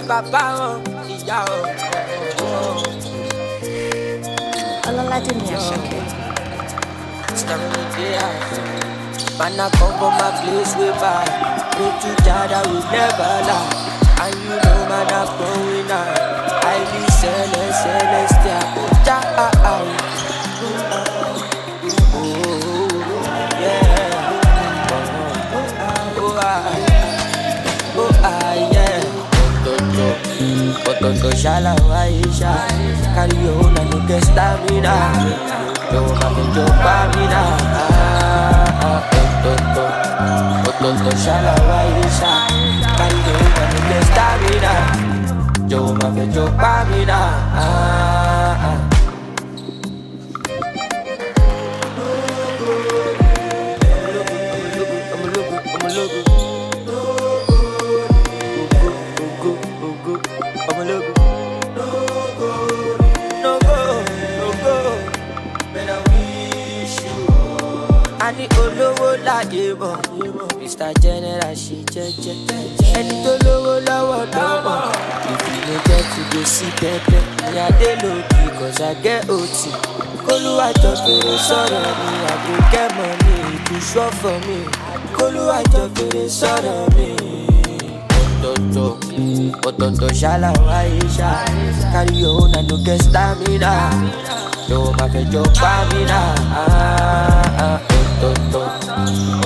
bàbá wọn, ìyá wọn. Ọlọ́ládé ni Àṣàkẹ́. Man, I come from my place way back. Pray to God that we never lie. And you know man, I'm going on. I be celestial. Toto shala waisha, carry your own and you get stamina. Don't have to jump amina. Toto shala waisha, carry your own and you get stamina. Don't have to jump amina. Ani olówó láyé mọ̀, Mr. General ṣe jẹ́jẹ́. Ẹni tó lówó lọ́wọ́ lọ́wọ́. If you no get to go see pẹ́pẹ́. Ní adé lòdì cause I get OT. Kólúwàjọ fèrè sọ̀rọ̀ mi, I go get money, it is sure for me. Kólúwàjọ fèrè sọ̀rọ̀ mi. Ọ̀tọ̀ọ̀tọ̀ ṣálá wáyé ṣá. Carry your own and no get stamina. Yóò máa fẹjọ́ pa mí náà.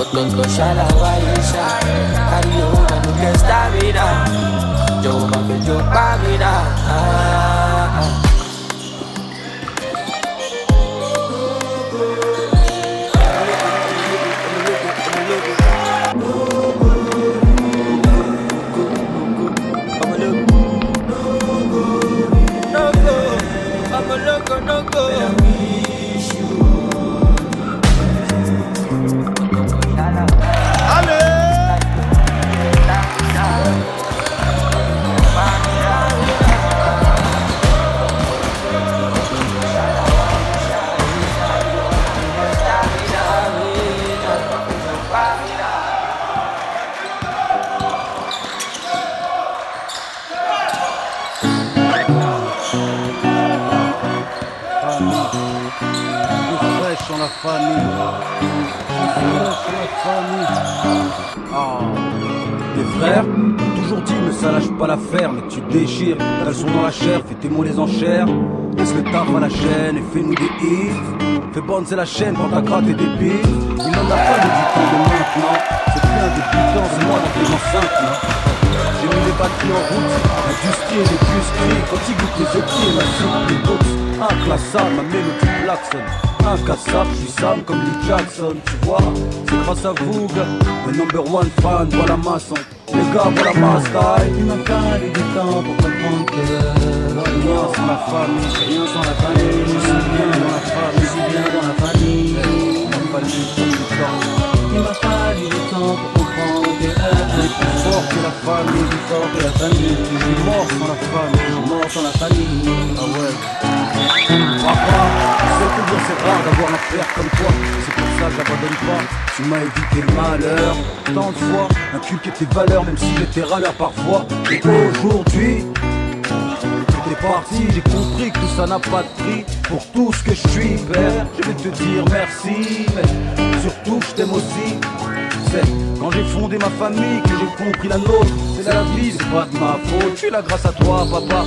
Ọ̀tọ̀ọ̀tọ̀ ṣálá wáyé ṣá. Carry your own and no get stamina. Yóò máa fẹjọ́ pa mí náà. La famille, tes frères ont toujours dit mais ça lâche pas l'affaire, mais tu déchires, t'as le son dans la chair, fais tes mots les enchères, laisse le taf à la chaîne et fais-nous des hits, fais bonne c'est la chaîne quand t'as gratté des billes, il n'en a pas de diplôme de maintenant, c'est plus un débutant, c'est moi dans tes enceintes là. J'ai mis les batteries en route, l'industrie et les busqueries, quand ils goûtent les épis, ma soupe, les box, inclassable, ma mélodie klaxonne. Incassable, je suis Sam comme Lee Jackson, tu vois, c'est grâce à vous, gars, le number one fan, voilà ma son, les gars, voilà ma style. Il m'a fallu du temps pour comprendre que rien sans la famille, rien sans la famille, je suis bien dans la famille, je suis bien dans la famille. Il m'a fallu du temps, il m'a fallu du temps pour comprendre que elle est plus fort que la famille, plus fort que la famille. Je suis mort sans la famille, je suis mort sans la famille. Ah ouais. Papa, c'est rare d'avoir un frère comme toi, c'est pour ça que j'abandonne pas. Tu m'as évité le malheur, tant de fois, inculqué tes valeurs, même si j'étais râleur parfois. Et aujourd'hui, t'es parti, j'ai compris que tout ça n'a pas de prix. Pour tout ce que je suis, père, je vais te dire merci, mais surtout je t'aime aussi. C'est quand j'ai fondé ma famille que j'ai compris la nôtre. C'est la vie, c'est pas de ma faute, je suis là grâce à toi, papa.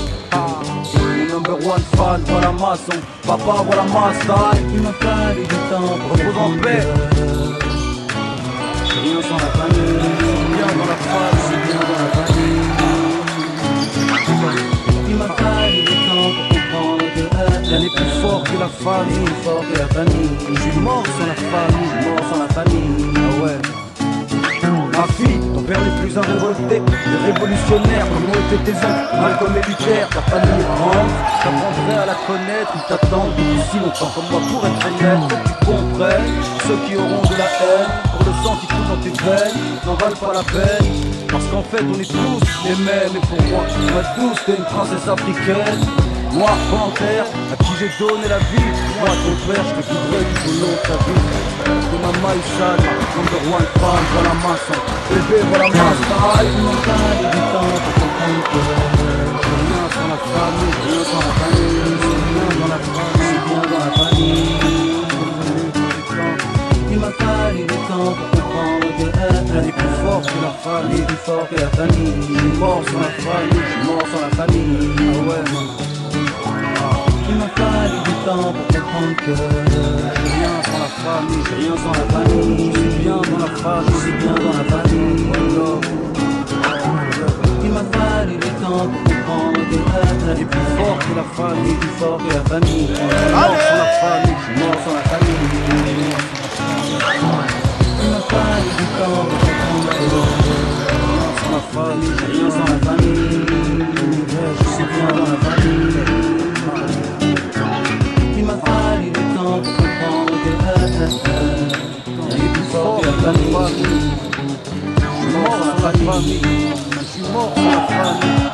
Number one fan, voilà ma son, papa, voilà ma style. Il m'a fallu du temps pour repose en paix. C'est rien sans la famille, c'est bien dans la famille, c'est bien dans la famille. Il m'a fallu du temps pour comprendre que rien n'est plus fort que la famille, plus fort que la famille. Je suis mort sans la famille, je suis mort sans la famille. Ah ouais. Ma fille, ton père n'est plus un révolté, des révolutionnaires comme ont été tes oncles, Malcolm et Luther. Ta famille est grande, t'apprendrais à la connaître, ils t'attendent depuis si longtemps comme moi pour être honnête. Faut que tu comprennes, ceux qui auront de la haine, pour le sang qui coule dans tes veines, n'en valent pas la peine. Parce qu'en fait on est tous les mêmes, et pour moi, tous t'es une princesse africaine. Noir panthère, à qui j'ai donné la vie. Moi ton frère, je te guiderai tout au long de ta vie. De ma maïsane, number one fan, voilà ma son. Bébé, voilà ma style. Il m'a fallu du temps pour comprendre comprendre que j'ai rien sans la famille, rien sans la famille. C'est bien dans la famille, bien dans la famille. Il m'a fallu du temps pour comprendre que elle est plus fort que la famille, plus fort que la famille. Je suis mort sans la famille, je suis mort sans la famille. Ah ouais, man. Il m'a fallu du temps pour comprendre que j'ai rien sans la famille, j'ai rien sans la famille. Je suis bien dans la famille, je suis bien dans la famille. Il m'a fallu du temps pour comprendre que elle est plus fort que la famille, plus fort que la famille. Je suis mort sans la famille, je suis mort sans la famille. Il m'a fallu du temps pour comprendre que j'ai rien sans la famille, j'ai rien sans la famille. Je suis bien dans la famille. Il m'a fallu du temps pour comprendre que elle est plus fort que la famille. Je suis mort sans la famille. Je suis mort sans la famille.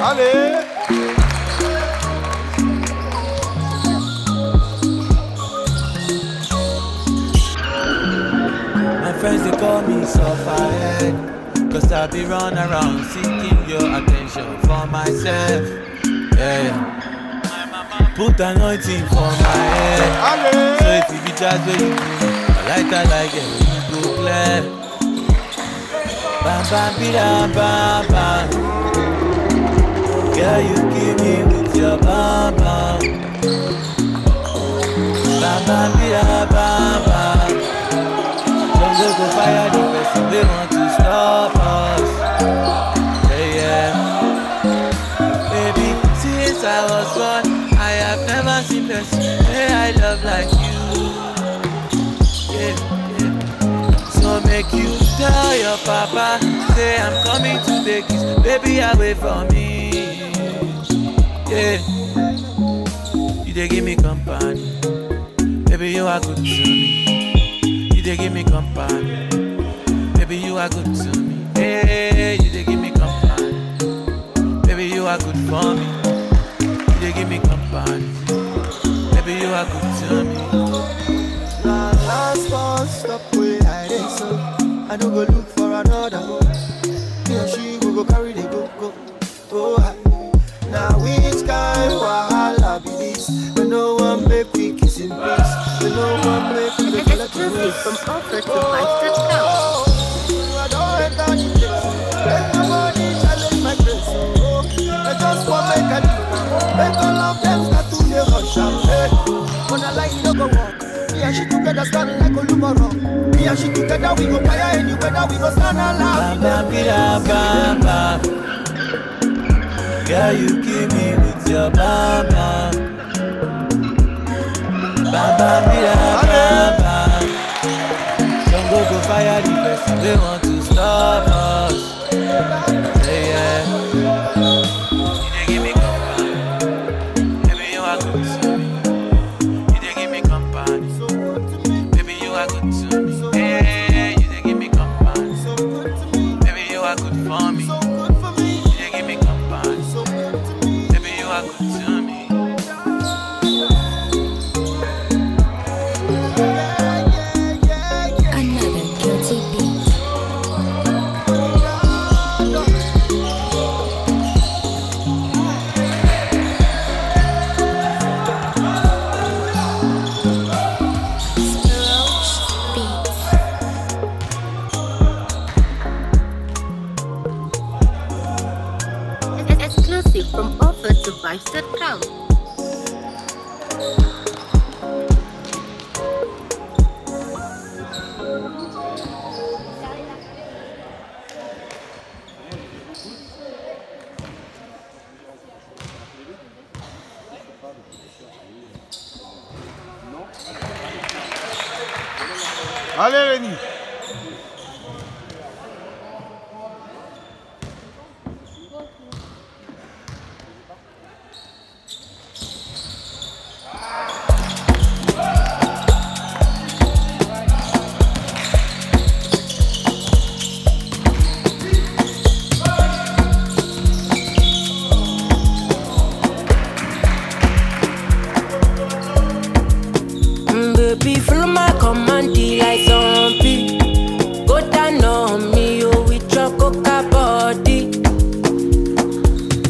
Allez! My friends, they call me Sufferhead, 'cause I be run around seeking your attention for myself. Yeah. Put anointing for my head. Allez! So if you be just where you do, I like it, you go clear. Bam bam bida bam bam. Girl, you give me with your bam bam. Bam bam bida bam bam. Some go fire the person they want to stop us. Yeah, yeah. Baby, since I was born, I have never seen person hey, I love like you. Yeah, yeah. So make you tell your papa, say I'm coming to take his baby away from me. Yeah, you they give me company, baby you are good to me. You they give me company, baby you are good to me. Hey, you they give me company, baby you are good for me. You they give me company, baby you are good to me. Last one stop where I did so I don't go look for another. He or she will go carry the go. Oh, now which kind wahala be this? We no one make we kiss in peace. We no one make we collect the Exclusive from Offer to I don't enter the place. Let nobody challenge my grace. Oh, I just want make a difference. Make all of them start to the rush and hey. When I like no go walk. Me and she together stand like a lumoro. Me and she together we go fire anywhere that we go stand alive. Bam bam bam bam. Girl, you give me with your bam bam. Bam bam bam bam. Some go fire the person they want to stop us. Yeah, yeah. You they give me company, baby you are good to me. You they give me company, baby you are good to me. Hey, you they give me company, baby you are good for me. You they give me company, baby you are good to me. Another guilty beat. Exclusive from Offer to Vibes.com. Non, Allez, Rémi. Baby, follow my command, like zombie. Go down on me, oh, with your coca body.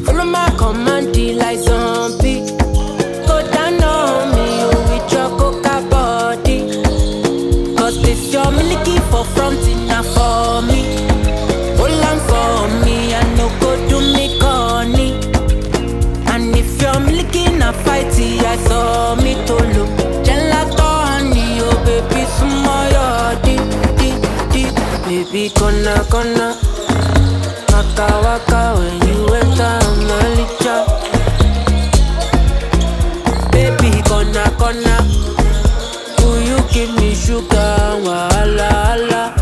Follow my command, like zombie. Go down on me, oh, with your coca body. Cause this your milky for front enough for me. Hold on for me, I no go do me corny. And if you're milky na fighty, I saw me to look. Baby, smile, baby, gonna, waka, when you enter my licha. Baby, gonna, will you give me sugar, wahala,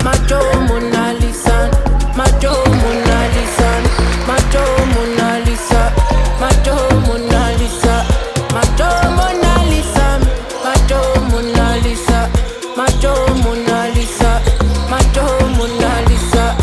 Macho Mona Lisa, Macho Mona Lisa, Macho Mona Lisa, Macho Mona Lisa, Macho Mona Lisa, Macho Mona Lisa, Macho Mona Lisa, Macho Mona Lisa.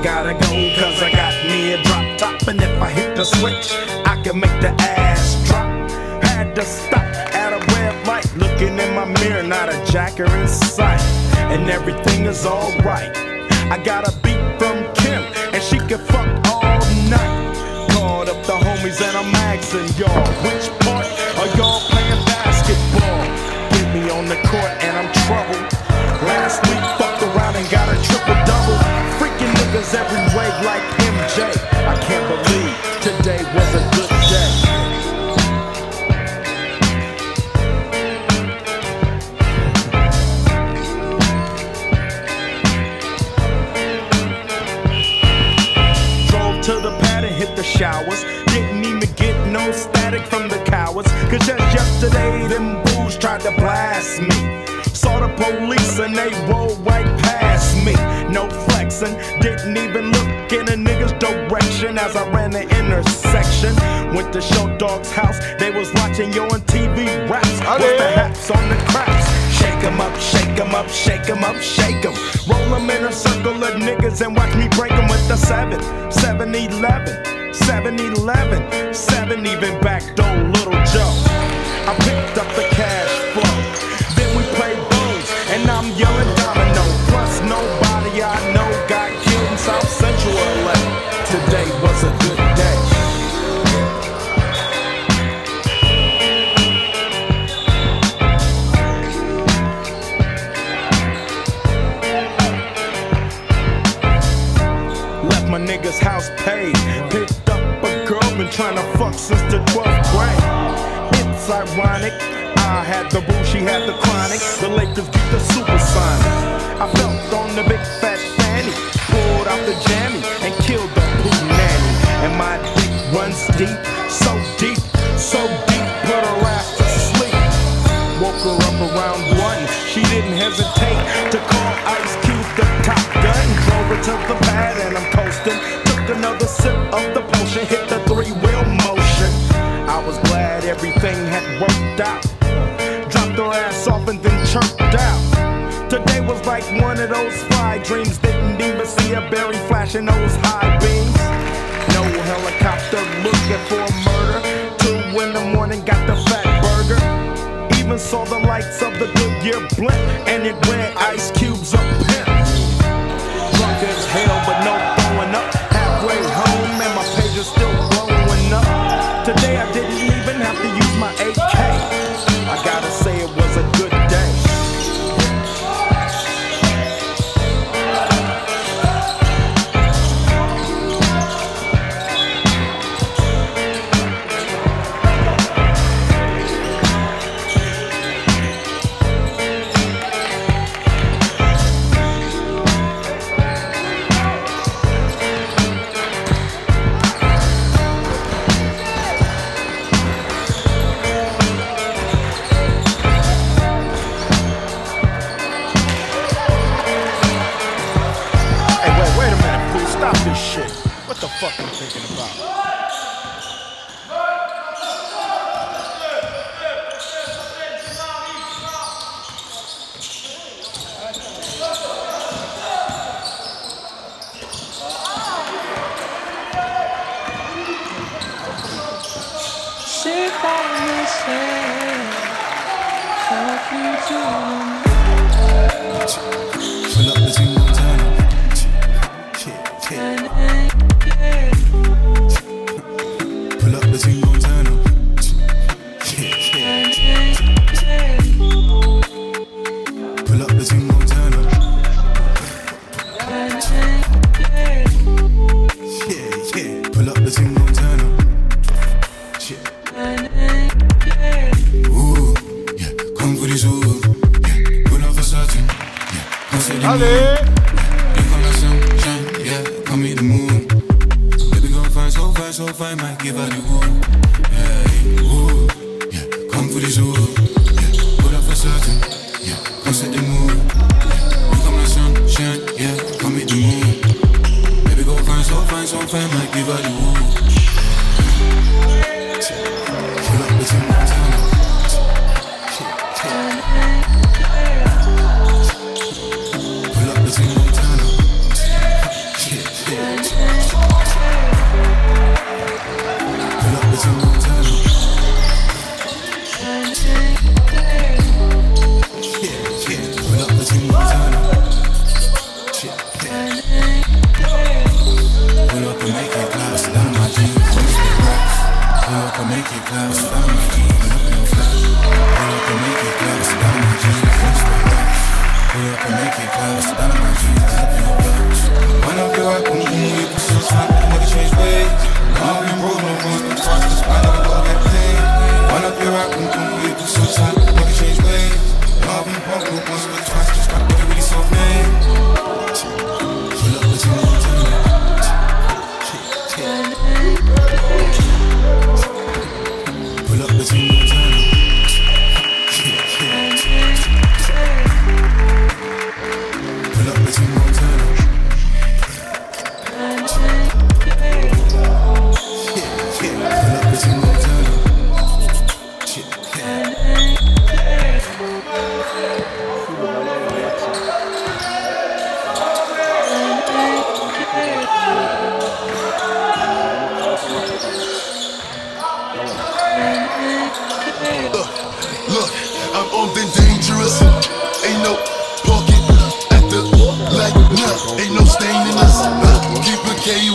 gotta go, cause I got me a drop top. And if I hit the switch, I can make the ass drop. Had to stop at a red light, looking in my mirror, not a jacker in sight. And everything is alright. I got a beat from Kim, and she can fuck all night. Called up the homies and I'm asking y'all, which part are y'all playing basketball? Get me on the court and I'm troubled. Last week fucked around and got a triple-double. Freaking niggas every way like MJ. I can't believe today was a good day. To the pad and hit the showers. Didn't even get no static from the cowards. Cause just yesterday them bulls tried to blast me. Saw the police and they rolled right past me. No flexing, didn't even look in a nigga's direction as I ran the intersection. Went to Show Dog's house, they was watching Yo on TV raps. With the haps on the craps. Shake 'em up, shake 'em up, shake 'em up, shake 'em. Roll 'em in a circle of niggas and watch me break 'em with the 7-11, 7-11, 7 even backdoor Little Joe. I picked up the cash flow, then we played bones, and I'm yelling domino. Plus nobody I know got killed in South Central LA. Today was a good day. My nigga's house paid. Picked up a girl, been trying to fuck since the 12th grade. It's ironic, I had the boo, she had the chronic. The Lakers beat the Supersonics. I felt on the big fat fanny, pulled out the jammy and killed the poo nanny. And my dick runs deep, so deep, put her ass to sleep. Woke her up around 1, she didn't hesitate to call Ice Cube the Top Gun. Drove her to the pad and I'm coasting. Took another sip of the potion, hit the 3-wheel motion. I was glad everything had worked out. Dropped her ass off and then chirped out. Today was like one of those fly dreams. Didn't even see a berry flashing those high beams. No helicopter looking for a murder. 2 in the morning, got the fat burger. Even saw the lights of the Goodyear blimp, and it read Ice Cube's a pimp. Drunk as hell, but no throwing up. Halfway home, and my page is still blowing up. Today I didn't even have to use my AK. I gotta say it was a good day.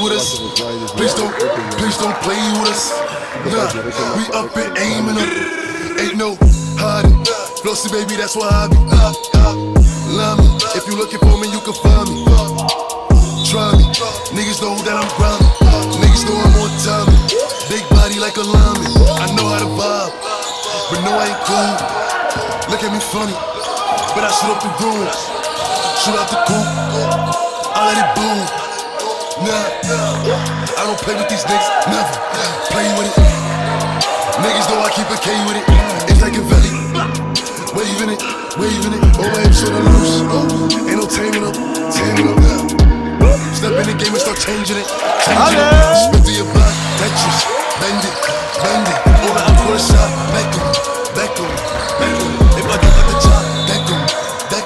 with us. Please don't play with us. Nah, we up and aiming up. Ain't no hiding. Flossy baby, that's why I be love me. If you looking for me, you can find me. Try me. Niggas know that I'm grinding. Niggas know I'm on time. Big body like a lineman. I know how to vibe, but no, I ain't cool. Look at me funny, but I shoot up the room. Shoot out the coop. I let it boom. Nah, I don't play with these niggas. Never play with it. Niggas know I keep a K with it. It's like a valley. Waving it. All my hips on the loose. Ain't no taming them now. Step in the game and start changing it. Spin through your block, Tetris. Bend it. Over out for a shot. Back em. If I get at the top, deck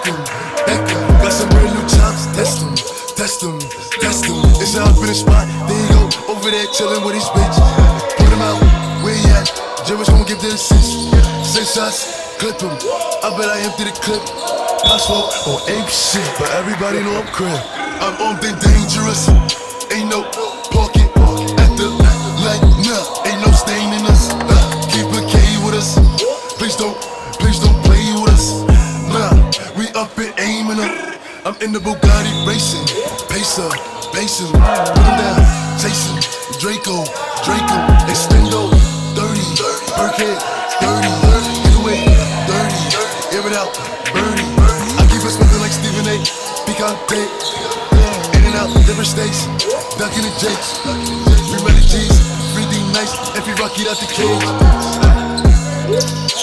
em. Got some brand new chops. Test them. It's a hot finish spot. There you go. Over there chillin' with these bitches. Put him out. Where he at? Jerry's gonna give the assist. 6 shots. Clip him. I bet I empty the clip. I smoke on ape shit, but everybody know I'm crib. I'm armed and dangerous. Ain't no pocket at the light. Nah, ain't no stain in us. Keep a K with us. Please don't play with us. Nah, we up and aiming up. I'm in the Bugatti racing. Pacer, put him down, chasing. Draco, extendo, 30, Burkhead, 30, get away, 30, air it out, birdie. I keep it smoking like Stephen A. Picante, in and out, different states, ducking the jakes. Remedy G's, 3D nice, and free rocky out the cage.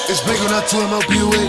It's big on that 2 MLB away.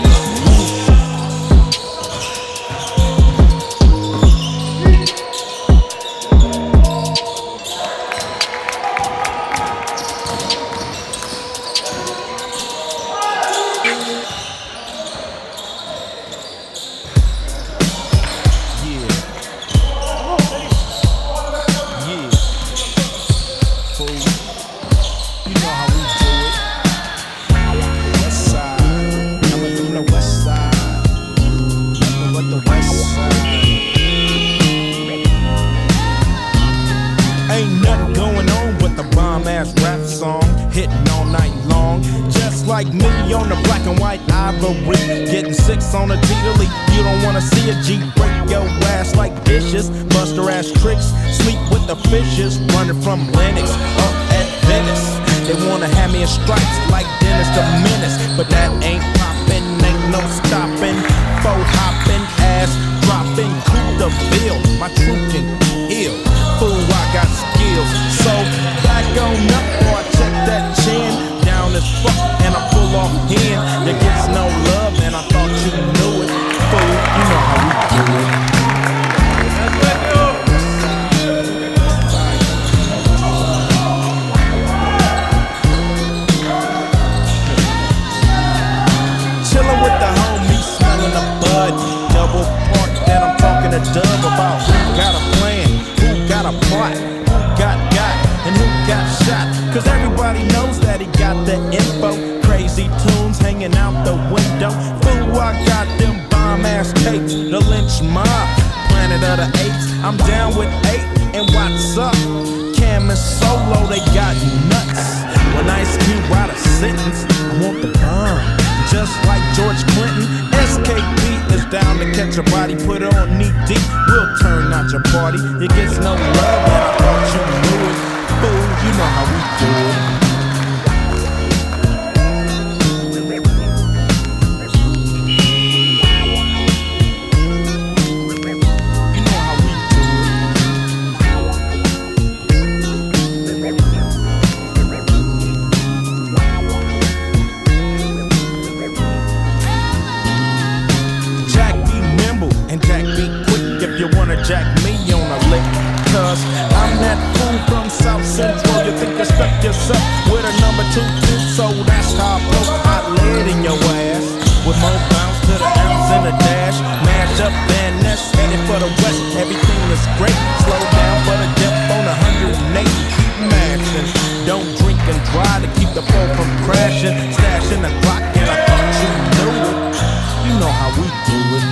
Like me on the black and white ivory, getting 6 on a T-Lee. You don't wanna see a G break your ass like dishes, buster ass tricks, sleep with the fishes, running from Lennox up at Venice. They wanna have me in stripes like Dennis the Menace, but that ain't poppin', ain't no stopping. Faux hopping, ass dropping, cool the bill. My truth can heal. Fool, I got skills, so back on up or I check that chin. Down as fuck and I pull off hand. There gets no love and I thought you knew it. Fool, you know how we do it. Chillin' with the homies, smelling the bud. Double park that I'm talking to Dub about. Who got a plan? Who got a plot? Who got and who got shot? Cause everybody knows that he got the info. Crazy tunes hanging out the window. Fool, I got them bomb ass tapes. The lynch mob, planet of the apes. I'm down with 8 and what's up? Cam and Solo, they got nuts. When Ice Cube write a sentence, I want the bomb. Just like George Clinton, SKP is down to catch a body, put it on knee deep. We'll turn out your party. It gets no love, and I thought you knew it. Fool, you know how we do it. Jack me on a lick, cause I'm that fool from South Central. You think you stuck yourself with a number 2 so that's how I poke hot lead in your ass. With more bounce to the ounce and a dash. Mash up Van Ness, headed for the west. Everything is great, slow down for the depth on 180. Keep mashing, don't drink and drive to keep the phone from crashing. Stashing the clock and I thought you knew it. You know how we do it.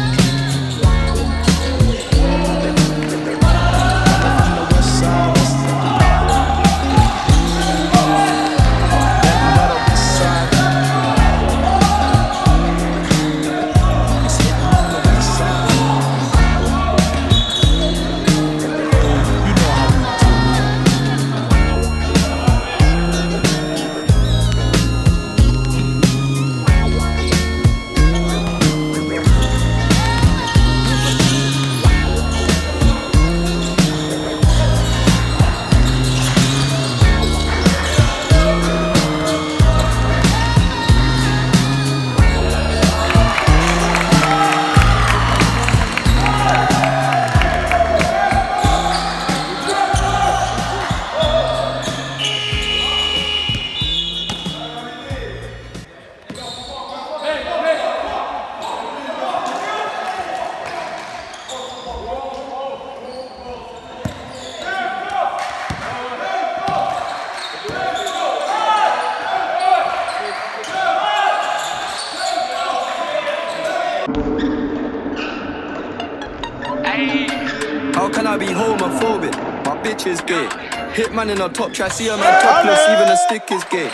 can I be homophobic? My bitch is gay. Hitman in a top try, see a man topless, even a stick is gay.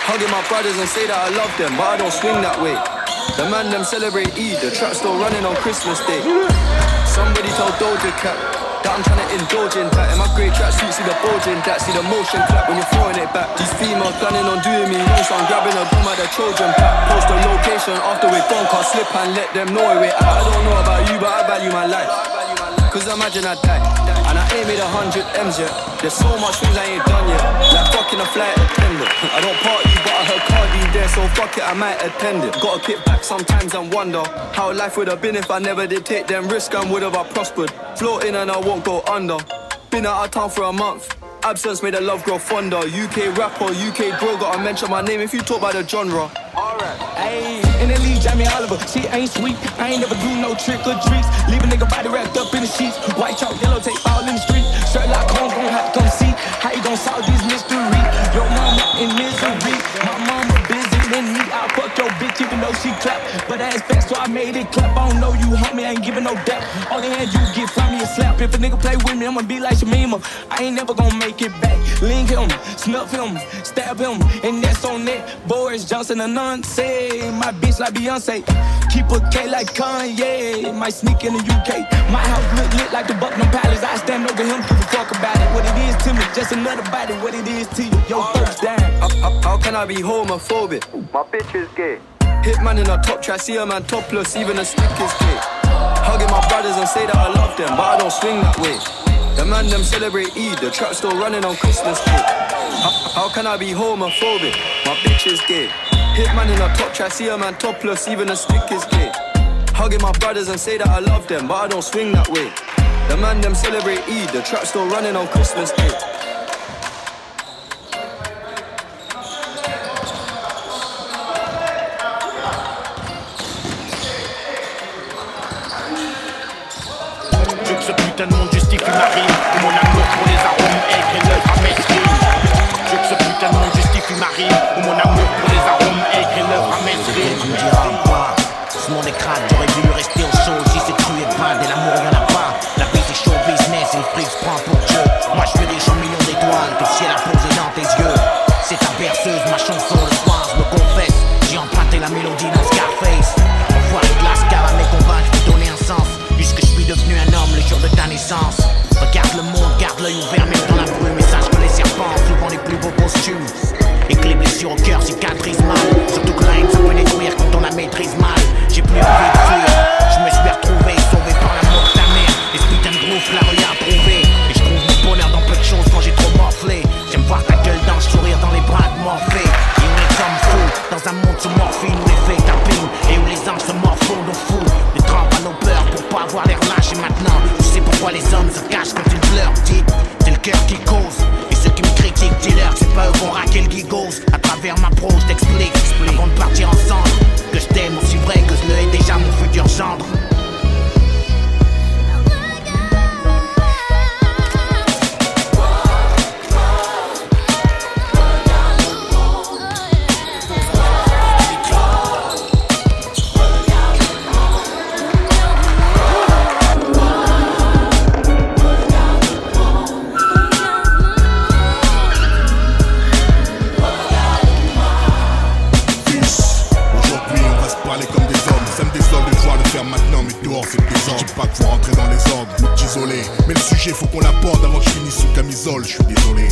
Hugging my brothers and say that I love them, but I don't swing that way. The man them celebrate Eid, the trap still running on Christmas Day. Somebody tell Doja Cat that I'm trying to indulge in that. In my grey tracksuit, see the bulge in that. See the motion clap when you're throwing it back. These females planning on doing me wrong, so I'm grabbing a gun like the Trojan pack. Post the location after we're done, can't slip and let them know where we're at. I don't know about you, but I value my life. Cause imagine I die, and I ain't made 100 M's yet. There's so much things I ain't done yet. Like fucking a flight attendant. I don't party, but I heard Cardi there, so fuck it, I might attend it. Gotta kick back sometimes and wonder how life would have been if I never did take them risks and would have I prospered. Floating and I won't go under. Been out of town for a month. Absence made the love grow fonder. UK rapper, UK bro, gotta mention my name if you talk about the genre. Alright. Ayy, in the league, Jamie Oliver. Shit ain't sweet. I ain't never do no trick or treats. Leave a nigga body wrapped up in the sheets. White chalk, yellow tape all in the street. Sherlock Holmes gon' have to come see how you gon' solve this mystery. Your mama in misery. My mama busy than me. I fuck your bitch even though she clap. But that's fast, so I made it clap. I don't know you, homie, I ain't giving no dap. All the hand you get from me is slap. If a nigga play with me, I'ma be like Shamima. I ain't never gon' make it back. Link him, snuff him, stab him, and that's on that. Boris Johnson and Nunce. My bitch like Beyonce. Keep a K like Kanye. Might sneak in the UK. My house look lit like the Buckingham Palace. I stand over him, give a fuck about it. What it is to me, just another body. What it is to you, your first down. How can I be homophobic? My bitch is gay. Hitman in a top try, see a man topless, even a stick is gay. Hugging my brothers and say that I love them, but I don't swing that way. The man them celebrate Eid, the trap still running on Christmas Day. How can I be homophobic? My bitch is gay. Hitman in a top try, see a man topless, even a stick is gay. Hugging my brothers and say that I love them, but I don't swing that way. The man them celebrate Eid, the trap still running on Christmas Day. Ce putain de monde justifie ma rime. Et mon amour pour les arômes aigres et l'œuvre à mainstream. Je veux que ce putain de monde justifie ma rime. Ou mon amour pour les arômes aigres et l'œuvre à mainstream. Tu me diras pas, ce monde est crade, j'aurais voulu rester au chaud. Si c'est cru et pas, et l'amour y'en a pas. La vie c'est show business et le fric se prend pour Dieu. Moi je suis riche en millions d'étoiles que le ciel a posé dans tes yeux. C'est ta berceuse, ma chanson, le soir je me confesse. J'ai emprunté la mélodie dans Scarface. Enfoiré de lascar à mes combats, je vais donner un sens. Puisque je suis devenu un homme le jour de ta naissance. Regarde le monde, garde l'œil ouvert même dans la brume. Et sache que les serpents ont souvent les plus beaux costumes. Et que les blessures au cœur cicatrisent mal. Surtout que la haine ça peut détruire quand on la maîtrise mal. J'ai plus envie de fuir, je me suis retrouvé sauvé par l'amour de ta mère. Et ce putain de groupe la rue a approuvé. Et je trouve mon bonheur dans peu de choses quand j'ai trop morflé. J'aime voir ta gueule dans le sourire dans les bras de Morphée. Et on est comme fous dans un monde sous morphine où les faits tapinent. Et où les anges se morphont nos fous. Les trempes à nos peurs pour pas avoir l'air lâche. Et maintenant je sais pourquoi les hommes se cachent quand ils pleurent. Dites, c'est le cœur qui cause. Et ceux qui me critiquent, dis-leur que c'est pas eux qu'on raquer le gigos. À travers ma pro, je t'explique avant de partir ensemble que je t'aime aussi vrai que je le hais déjà mon futur gendre. Mais le sujet faut qu'on l'aborde avant que je finisse sous camisole, je suis désolé.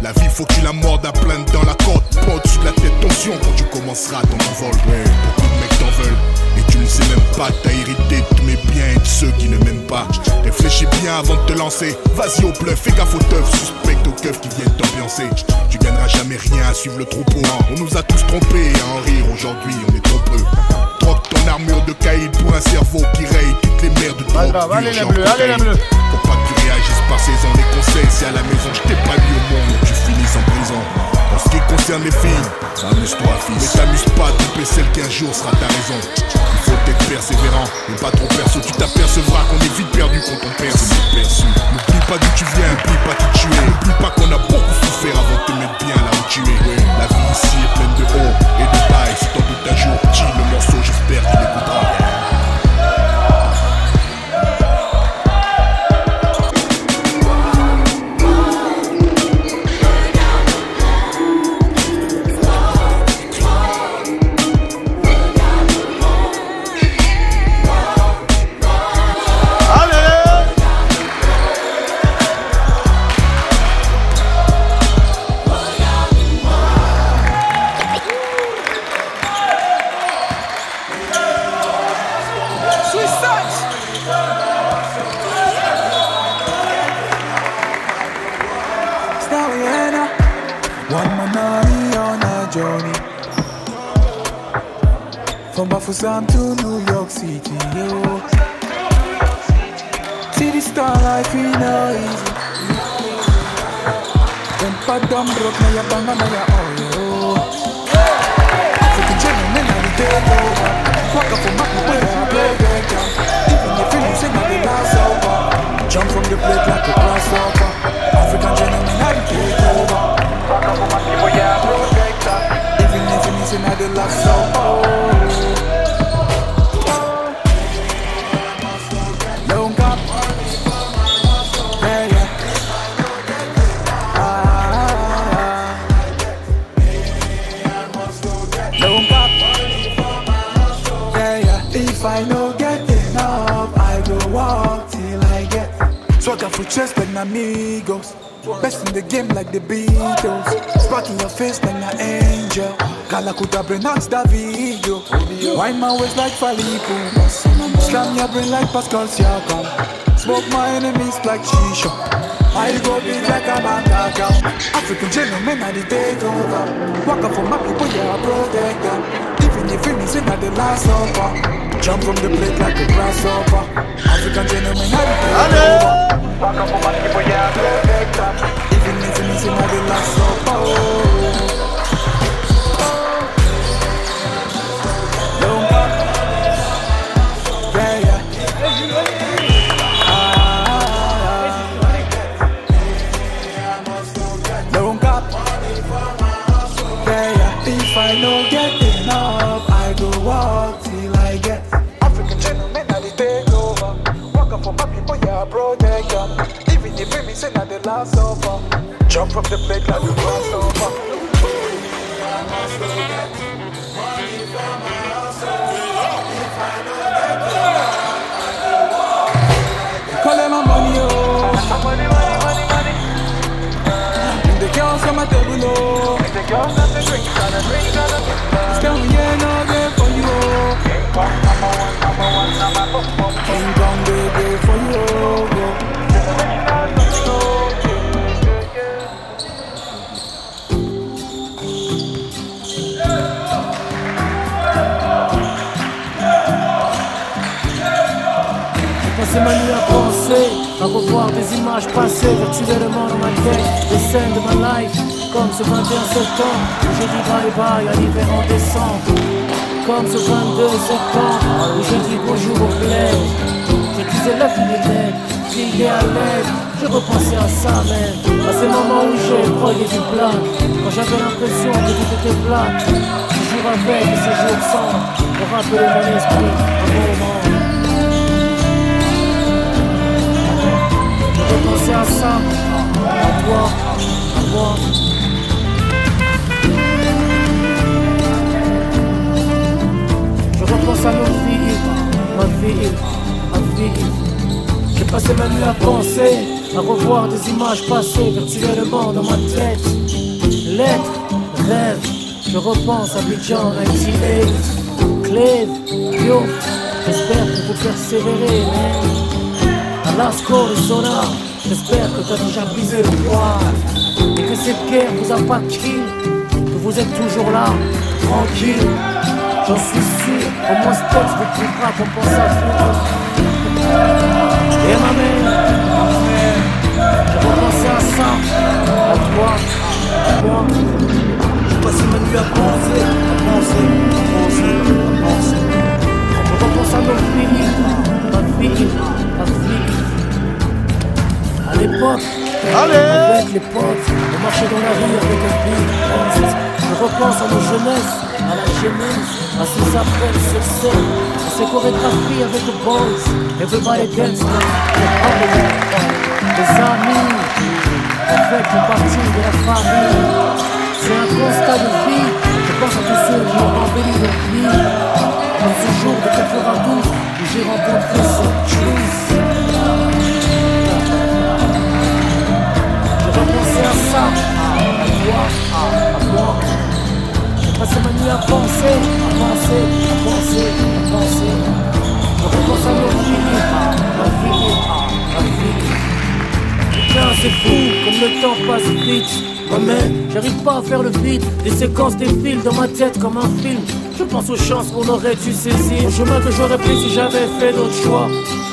La vie faut que tu la mordes à plein dans la côte. Pas au-dessus de la tête, tension quand tu commenceras ton envol. Ouais, beaucoup de mecs t'en veulent et tu ne sais même pas. T'as hérité de tous mes biens et de ceux qui ne m'aiment pas. Réfléchis bien avant de te lancer. Vas-y au bluff, fais gaffe aux teufs, suspecte aux keufs qui viennent t'ambiancer. Tu gagneras jamais rien à suivre le troupeau. On nous a tous trompés à en rire, aujourd'hui on est trop peu. Troque ton armure de caïd pour un cerveau qui raye toutes les merdes de drogue. Allez les bleus, allez les bleus. Faut pas que tu réagisses par saison. Les conseils c'est à la maison, je t'ai pas mis au monde, tu finis en prison. En ce qui concerne les filles, amuse-toi fils. Mais t'amuse pas, tromper celle qui un jour sera ta raison. Il faut être persévérant, mais pas trop perso. Tu t'apercevras qu'on est vite perdu quand on perd, c'est mal perçu. N'oublie pas d'où tu viens, n'oublie pas qui tu es. N'oublie pas qu'on a beaucoup souffert avant de te mettre bien là où tu es. La vie ici est pleine de hauts et de bas. Et si t'en doutes un jour, chill le morceau, j'espère qu'il écoutera. One man army on a journey from Bafoussam to New York City, yo. See the star life in no easy. Them bad dumb broke, now you're bang, now you're all, yo. African gentlemen, now they take over. Walk up for my people, yeah, play their jump. Even if you listen, now they last over. Jump from the plate like a grasshopper. African gentlemen, now they take over. Walk up for my people, yeah, protector. Even if you listen, now they last over. If I no get enough, I go walk till I get. Swagger for chest like my amigos. Best in the game like the Beatles. Spark in your face like an angel. Kalakuta pronounce that video. Wind my waist like Falipo. Slam your brain like Pascal Siakam. Smoke my enemies like Shisha. I go big like a Mandaka. African gentlemen are the takeover. Walk up for my people, yeah, I protect them. Even if you listen at the last supper. Jump from the plate like a grasshopper. African gentlemen are the takeover. Walk up for my people, yeah, I protect them. Even if you listen at the last supper. Don't go. Yeah, yeah. If I don't get enough, I go walk till I get. African gentlemen, I take over. Walk up for my people, yeah, I protect them. Even if we miss it, not the last over. Jump from the plate like the crossover. Calling my money, oh. Money. In the girls on my table, oh. The girls have the drinks and the drinks and the drinks. Tell me, yeah, no, there for you. King Kong, number one, King Kong, baby, for you. J'ai passé ma nuit à penser, à revoir des images passées virtuellement dans ma tête, des scènes de ma life. Comme ce 21 septembre, où j'ai dit bye bye à l'hiver en décembre. Comme ce 22 septembre, où j'ai dit bonjour au plaid. Je disais la vie est laide, vie est à l'aide. Je repensais à ça même, à ces moments où j'ai broyé du plat. Quand j'avais l'impression que tout était plat. Ces jours avec et ces jours sans, pour rappeler mon esprit un moment. Je repensais à ça, à toi, à moi. Je repense à nos vies, ma vie. J'ai passé ma nuit à penser, à revoir des images passées virtuellement dans ma tête. Lettres, rêves, je repense à Abidjan 98, Clèves, Yo. J'espère que vous persévérez, man. Alaska, Arizona, j'espère que t'as déjà brisé le poids. Et que cette guerre vous a pas kill, que vous êtes toujours là, tranquille. J'en suis sûr, au moins ce texte vous trouvera qu'on pense à vous. Et ma mère, j'ai repensé à ça, à toi, à moi. J'ai passé ma nuit à penser. Je repense à nos filles, ma vie. À l'époque, avec les potes, on marchait dans la rue avec un beat. Je repense à nos jeunesses, à la jeunesse, à ces appels sur scène, à ces chorégraphies avec les boys, everybody dance now, les amis, avec une partie de la famille. C'est un constat de vie, je pense à tous ceux qui ont embelli leur vie. Dans ce jour de 92, où j'ai rencontré cette chose. Je repensais à ça, à moi. J'ai passé ma nuit à penser. Je repense à nos vies, ma vie. Putain, c'est fou, comme le le temps passe vite. Mais j'arrive pas à faire le vide. Les séquences défilent dans ma tête comme un film. Je pense aux chances qu'on aurait dû saisir. Le chemin que j'aurais pris si j'avais fait d'autres choix.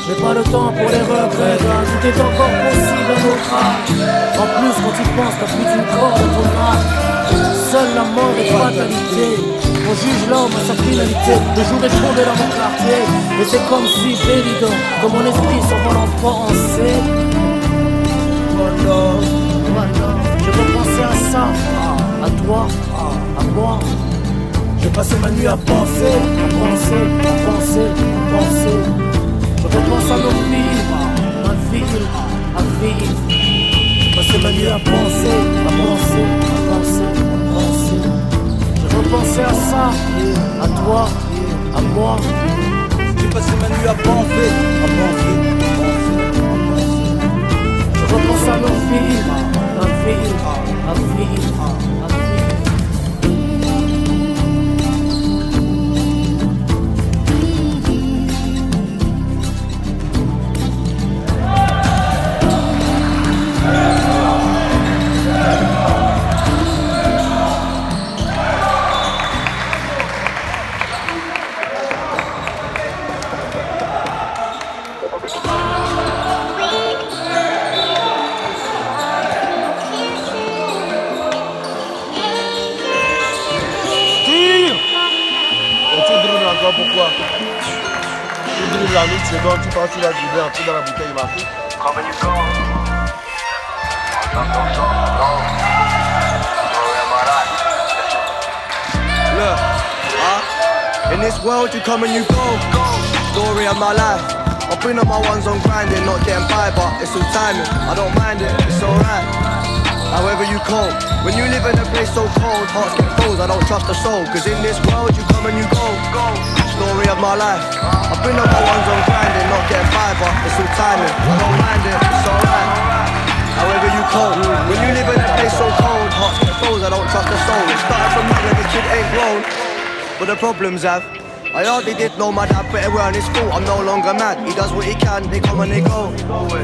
Mais pas le temps pour les regrets. Tout est encore possible à notre âge. En plus quand tu penses t'as plus d'une corde à ton âge. Seule la mort est fatalité. On juge l'homme à sa finalité. Le jour est tombé dans mon quartier. Et c'est comme si évident que mon esprit s'envole en pensée. Je repensais à ça, à toi, à moi. J'ai passé ma nuit à penser, à penser, à penser, à penser. Je repense à nos vies, à vivre, à vivre. J'ai passé ma nuit à penser, à penser, à penser, à penser. Je repensais à ça, à toi, à moi. J'ai passé ma nuit à penser, à penser, à penser, à penser. Je repense à nos vies, à vivre, à vivre, à vivre. Pourquoi tu dribbles la minute seconde, tu pars sur la dribbler, un truc dans la bouteille, il marche. Look, in this world you come and you go. Story of my life. I've been on my ones on grinding, not getting by, but it's all timing. I don't mind it, it's alright. However you cope. When you live in a place so cold, hearts get froze, I don't trust a soul. Cause in this world you come and you go. Story of my life. I've been on my ones on grinding, not getting by, but it's all timing. I don't mind it, it's alright. However you cope. When you live in a place so cold, hearts get froze, I don't trust a soul. It started from young and the kid ain't grown. But the problems have. I hardly did know my dad, but it weren't his fault. I'm no longer mad, he does what he can, they come and they go.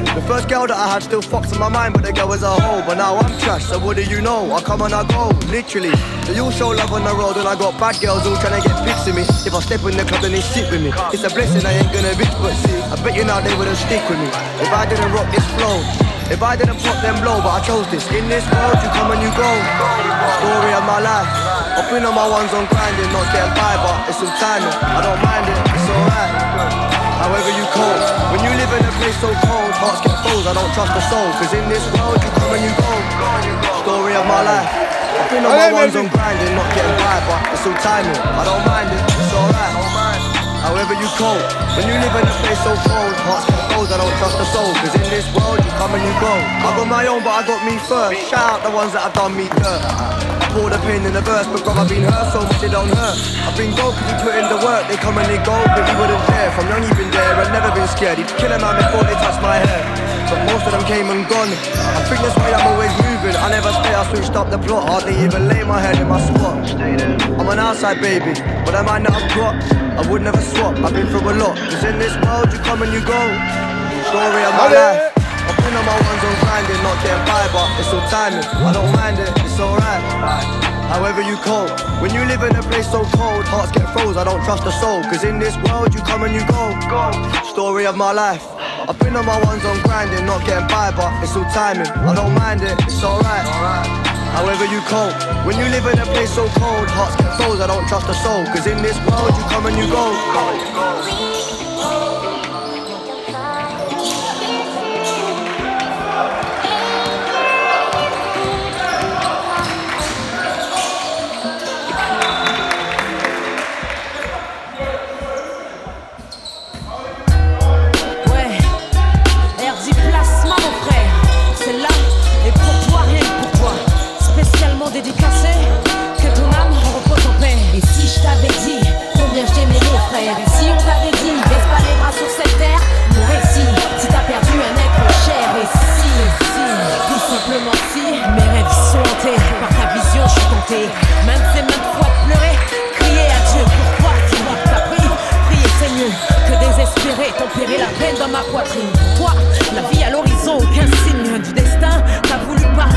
The first girl that I had still fucks in my mind, but the girl was a hoe. But now I'm trash, so what do you know? I come and I go, literally. They all show love on the road, and I got bad girls all trying to get pics of me. If I step in the club, then they sit with me. It's a blessing, I ain't gonna bitch, but see, I bet you now they wouldn't stick with me if I didn't rock this flow. If I didn't pop them blow, but I chose this. In this world, you come and you go. Story of my life. I've been on my ones on grinding, not getting by, but it's all timing. I don't mind it, it's alright. However you cope. When you live in a place so cold, hearts get froze, I don't trust a soul. Cause in this world, you come and you go. Story of my life. I've been on my ones on grinding, not getting by, but it's all timing. I don't mind it, it's alright. However you cope. When you live in a place so cold, hearts get froze, I don't trust a soul. Cause in this world you come and you go. I got my own but I got me first. Shout out the ones that have done me dirt. I pour the pain in the verse, but God I've been hurt so much it don't hurt. I've been gold cause he put in the work. They come and they go but he wouldn't dare. From young he been there and never been scared. He'd kill a man before they touch my hair. But most of them came and gone. I think that's why I'm always moving. I never stay, I switched up the plot. Hardly even lay my head in my squat. I'm an outside baby, but I might not have got. I would never swap, I've been through a lot. Cause in this world you come and you go. Story of my life. I've been on my ones on grinding, not getting by, but it's all timing. I don't mind it, it's alright. However you cope. When you live in a place so cold, hearts get froze, I don't trust a soul. Cause in this world you come and you go. Story of my life. I've been on my ones on grinding, not getting by, but it's all timing. I don't mind it, it's alright. However you cope. When you live in a place so cold, hearts get froze, I don't trust a soul. Cause in this world you come and you go. Dédicacé, que ton âme repose en paix. Et si je t'avais dit combien je t'aimais mon frère, et si on t'avait dit baisse pas les bras sur cette terre, mon récit, si t'as perdu un être cher, et si, tout simplement si, mes rêves sont hantés, par ta vision je suis tenté, maintes et maintes fois pleurer, crier à Dieu, pourquoi tu vois que t'as pris, prier c'est mieux que désespérer, tempérer la peine dans ma poitrine. Pour toi, la vie à l'horizon, aucun signe du destin, t'as voulu parler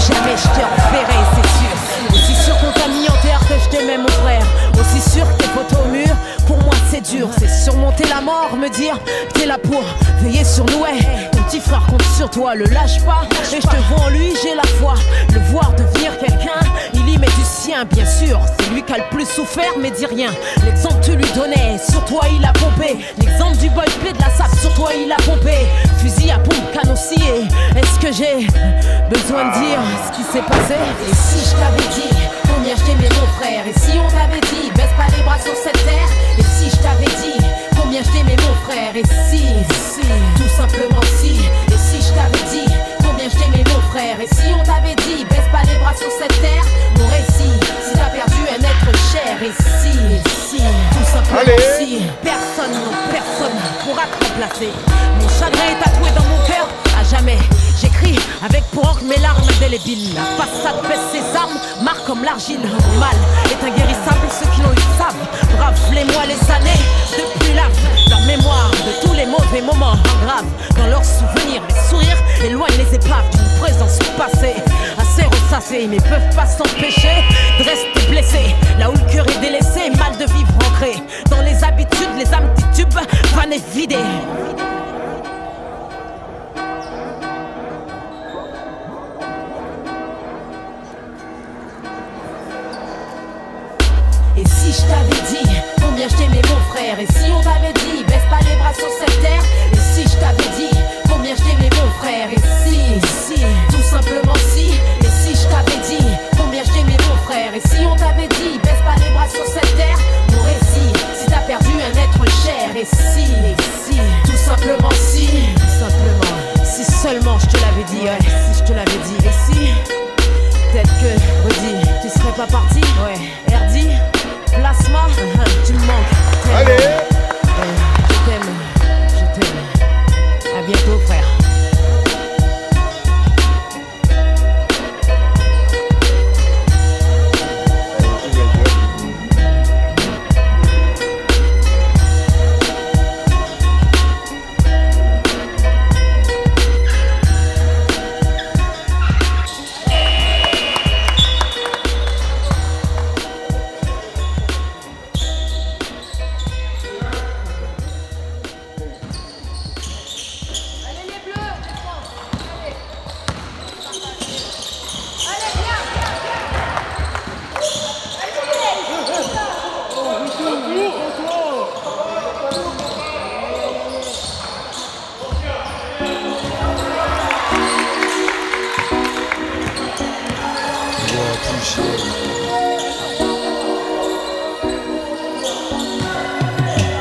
jamais je te reverrai, c'est sûr. Aussi sûr qu'on t'a mis en terre que je t'aimais mon frère. Aussi sûr que tes photos au mur, pour moi c'est dur. C'est surmonter la mort, me dire que t'es là pour veiller sur nous, ouais. Ton petit frère compte sur toi, le lâche pas. Et je te vois en lui, j'ai la foi. Le voir devenir quelqu'un, il y met du sien, bien sûr. C'est lui qui a le plus souffert, mais dis rien. L'exemple tu lui donnais, sur toi il a pompé. L'exemple du boy play de la sape, sur toi il a pompé. Fusil à pompe, canon scié. Est-ce que j'ai besoin de dire ce qui s'est passé? Et si je t'avais dit combien je t'aimais mon frère? Et si on t'avait dit baisse pas les bras sur cette terre? Et si je t'avais dit combien je t'aimais mon frère? Et si, tout simplement si. Et si je t'avais dit combien je t'aimais mon frère? Et si on t'avait dit baisse pas les bras sur cette terre? Mon récit, si t'as perdu un être cher. Et si, tout simplement si. Personne, non, personne pourra te remplacer. Mon chagrin est tatoué dans mon cœur à jamais. J'écris avec pour encre mes larmes indélébiles. La façade pèse ses armes, marque comme l'argile. Le mal est inguérissable, ceux qui l'ont eu savent. Brave les mois, les années, depuis lave leur mémoire de tous les mauvais moments graves. Dans leurs souvenirs, les sourires éloignent les épaves d'une présence passée. Assez ressassée, mais peuvent pas s'empêcher de rester blessés. Là où le cœur est délaissé, mal de vivre ancré dans les habitudes, les âmes titubes, vannes et vidées. Et si je t'avais dit combien je t'aimais mon frère? Et si on t'avait dit baisse pas les bras sur cette terre? Et si je t'avais dit combien je t'aimais mon frère? Et si, tout simplement si. Et si je t'avais dit combien je t'aimais mon frère? Et si on t'avait dit baisse pas les bras sur cette terre? Mon récit, si t'as perdu un être cher. Et si, tout simplement si. Tout simplement, si seulement je te l'avais dit, ouais. Si je te l'avais dit, et si peut-être que, redis, tu serais pas parti? Ouais, RD, Plasma, tu me manques. Allez, je t'aime. À bientôt, frère.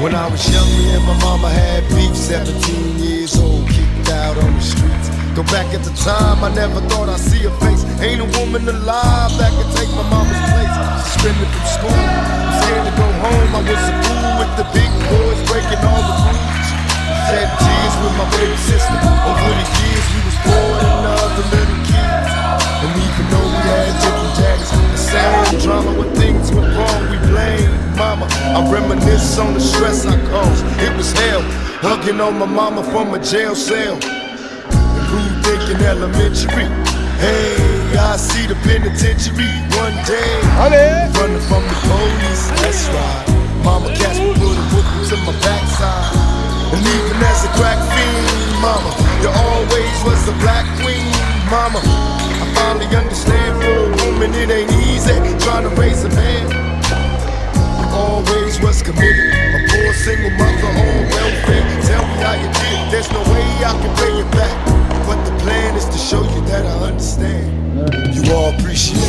When I was young, me and my mama had beef, 17 years old, kicked out on the streets. Go back at the time, I never thought I'd see her face. Ain't a woman alive that could take my mama's place. Suspended from school, I'm scared to go home. I was a fool with the big boys, breaking all the rules. Shed tears with my baby sister. Over the years, we was poor than other little kids. And even though we had different daddies, the same drama when things went wrong, we blame mama. I reminisce on the stress I caused. It was hell, hugging on my mama from a jail cell. And who thinking elementary? Hey, I see the penitentiary one day. Running from the police, that's right. Mama catch me, put a whooping to my backside. And even as a crack fiend, mama, you always was the black queen, mama. I finally understand for a woman it ain't easy trying to raise a man. You always was committed, a poor single mother on welfare. Tell me how you did it, there's no way I can pay you back. But the plan is to show you that I understand. You all appreciate it.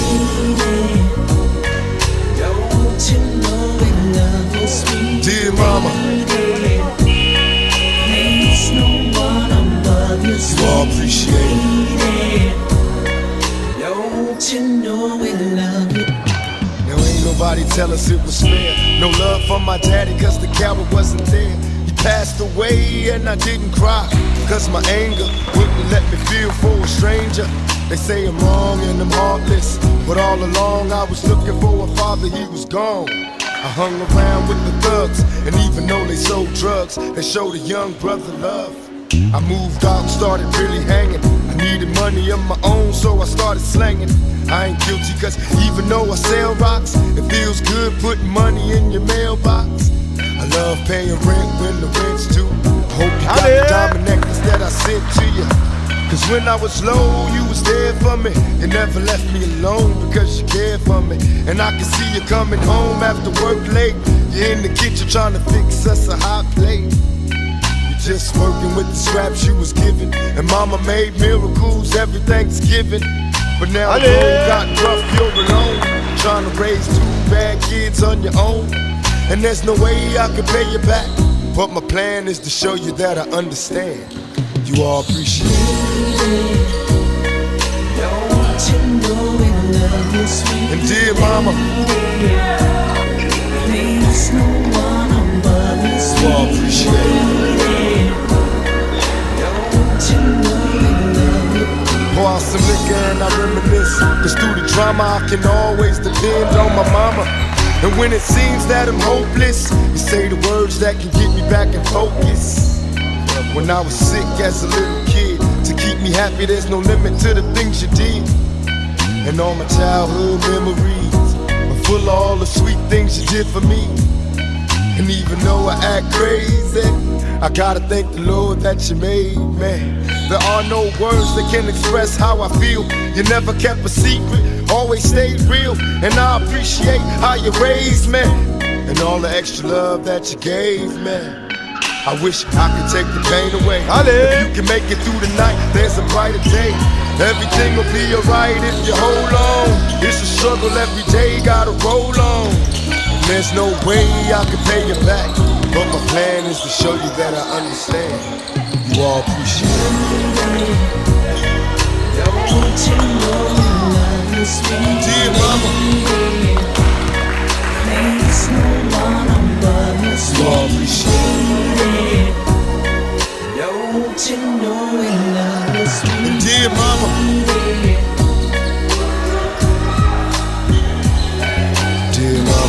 Don't you know that love is sweet? Dear mama, there's no one above you. You all appreciate it. Don't you know we love you? Now ain't nobody tell us it was fair. No love for my daddy cause the coward wasn't there. He passed away and I didn't cry cause my anger wouldn't let me feel for a stranger. They say I'm wrong and I'm heartless, but all along I was looking for a father, he was gone. I hung around with the thugs, and even though they sold drugs, they showed a young brother love. I moved out and started really hanging. I needed money of my own, so I started slanging. I ain't guilty, cause even though I sell rocks, it feels good putting money in your mailbox. I love paying rent when the rent's due. I hope you got the diamond necklace that I sent to you. Cause when I was low, you was there for me. You never left me alone because you cared for me. And I can see you coming home after work late. You're in the kitchen trying to fix us a hot plate. You're just working with the scraps you was given. And mama made miracles every Thanksgiving. But now the road got rough, you're alone. Trying to raise 2 bad kids on your own. And there's no way I can pay you back. But my plan is to show you that I understand. You all appreciate it. And dear mama, you all appreciate it. Pour out some liquor and I reminisce. Cause through the drama I can always depend on my mama. And when it seems that I'm hopeless, you say the words that can get me back in focus. When I was sick as a little kid, to keep me happy there's no limit to the things you did. And all my childhood memories are full of all the sweet things you did for me. And even though I act crazy, I gotta thank the Lord that you made me. There are no words that can express how I feel. You never kept a secret, always stayed real. And I appreciate how you raised me, and all the extra love that you gave me. I wish I could take the pain away. If you can make it through the night, there's a brighter day. Everything will be alright if you hold on. It's a struggle every day, gotta roll on. And there's no way I can pay you back, but my plan is to show you that I understand. You all appreciate it. Dear mama, you all appreciate it. Dear mama, dear mama,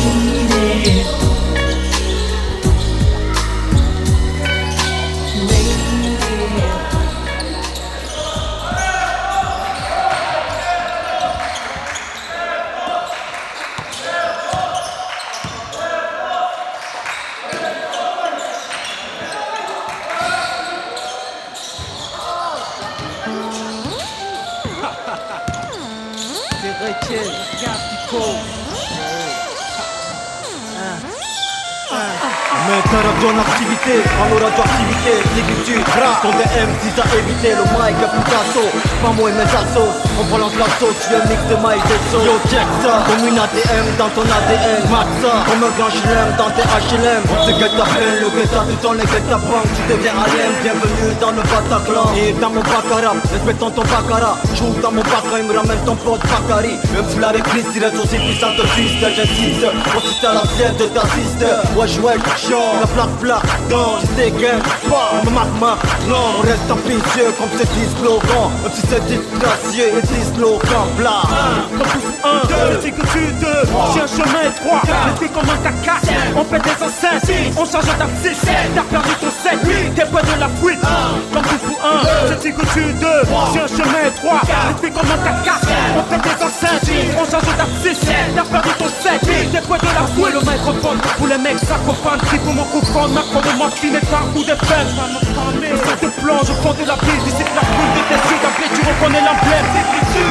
Maintenant radio en activité, en radioactivité, négritude, rap, ton DM, si t'as évité le mic à Picasso, pas moi et mes assos, on balance la sauce, tu es un mix de maïs et sauce. Yo check ça, comme une ATM dans ton ADN, max ça, comme un grand chelem dans tes HLM. On te guette ta peine, le guetta tout en les guette ta banque, tu deviens alien, bienvenue dans le Bataclan. Et dans mon baccarat, respectant ton baccarat, joue dans mon baccarat, il me ramène ton pote Bakary. Même si la réglisse dirait aussi puissante triste, j'insiste, profite à la sienne de ta sister. Wesh wesh, la plaque, dans tes gains, pas ma non, on reste ambitieux comme c'est 10 slogans, même si c'est disgracieux et 10 slogans, bla. Comme tous 1, 2, c'est que tu 2, c'est un chemin étroit, l'esprit comme un caca, on fait des enceintes, on change d'abscisse, t'as perdu ton 7, t'es près de la fuite. Comme tous 1, c'est que tu 2, c'est un chemin étroit, l'esprit comme un caca, on fait des enceintes, on change d'abscisse, t'as perdu ton 7, t'es près de la fuite. Le microphone pour les mecs sacrophones, qui pour mon comprendre, macro de moi qui n'est pas un coup de peine. Je te plonge au fond de la ville, d'ici la foule de tes yeux d'appeler, tu reconnais l'emblème.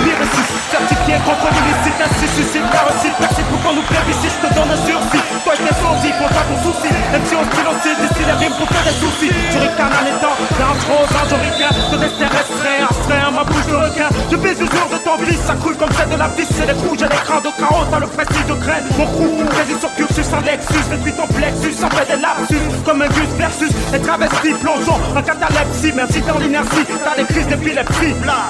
Lyriciste, certifié contre l'illicite, ainsi suscite la réussite. Merci pour qu'on nous plébiscite, je te donne un sursis. Toi et tes sourcils, font pas ton souci. Même si on style aussi, d'ici les rimes pour faire des soucis. Je ricane en étant l'ange rose, ange ricain. Je te laisse terrestre, astreint, ma bouche de requin. Je bise l'usure de ton vice, ça coule comme celle de la vis. C'est les rouges et les crans de carotte, dans le prestige de graine. Mon crew, résiste sur cursus, un Lexus, réduit ton plexus, ça fait des lapsus. Comme un gus versus les travestis, plongeons en catalepsie. Merci dans l'inertie, t'as des crises d'épilepsie. Bla,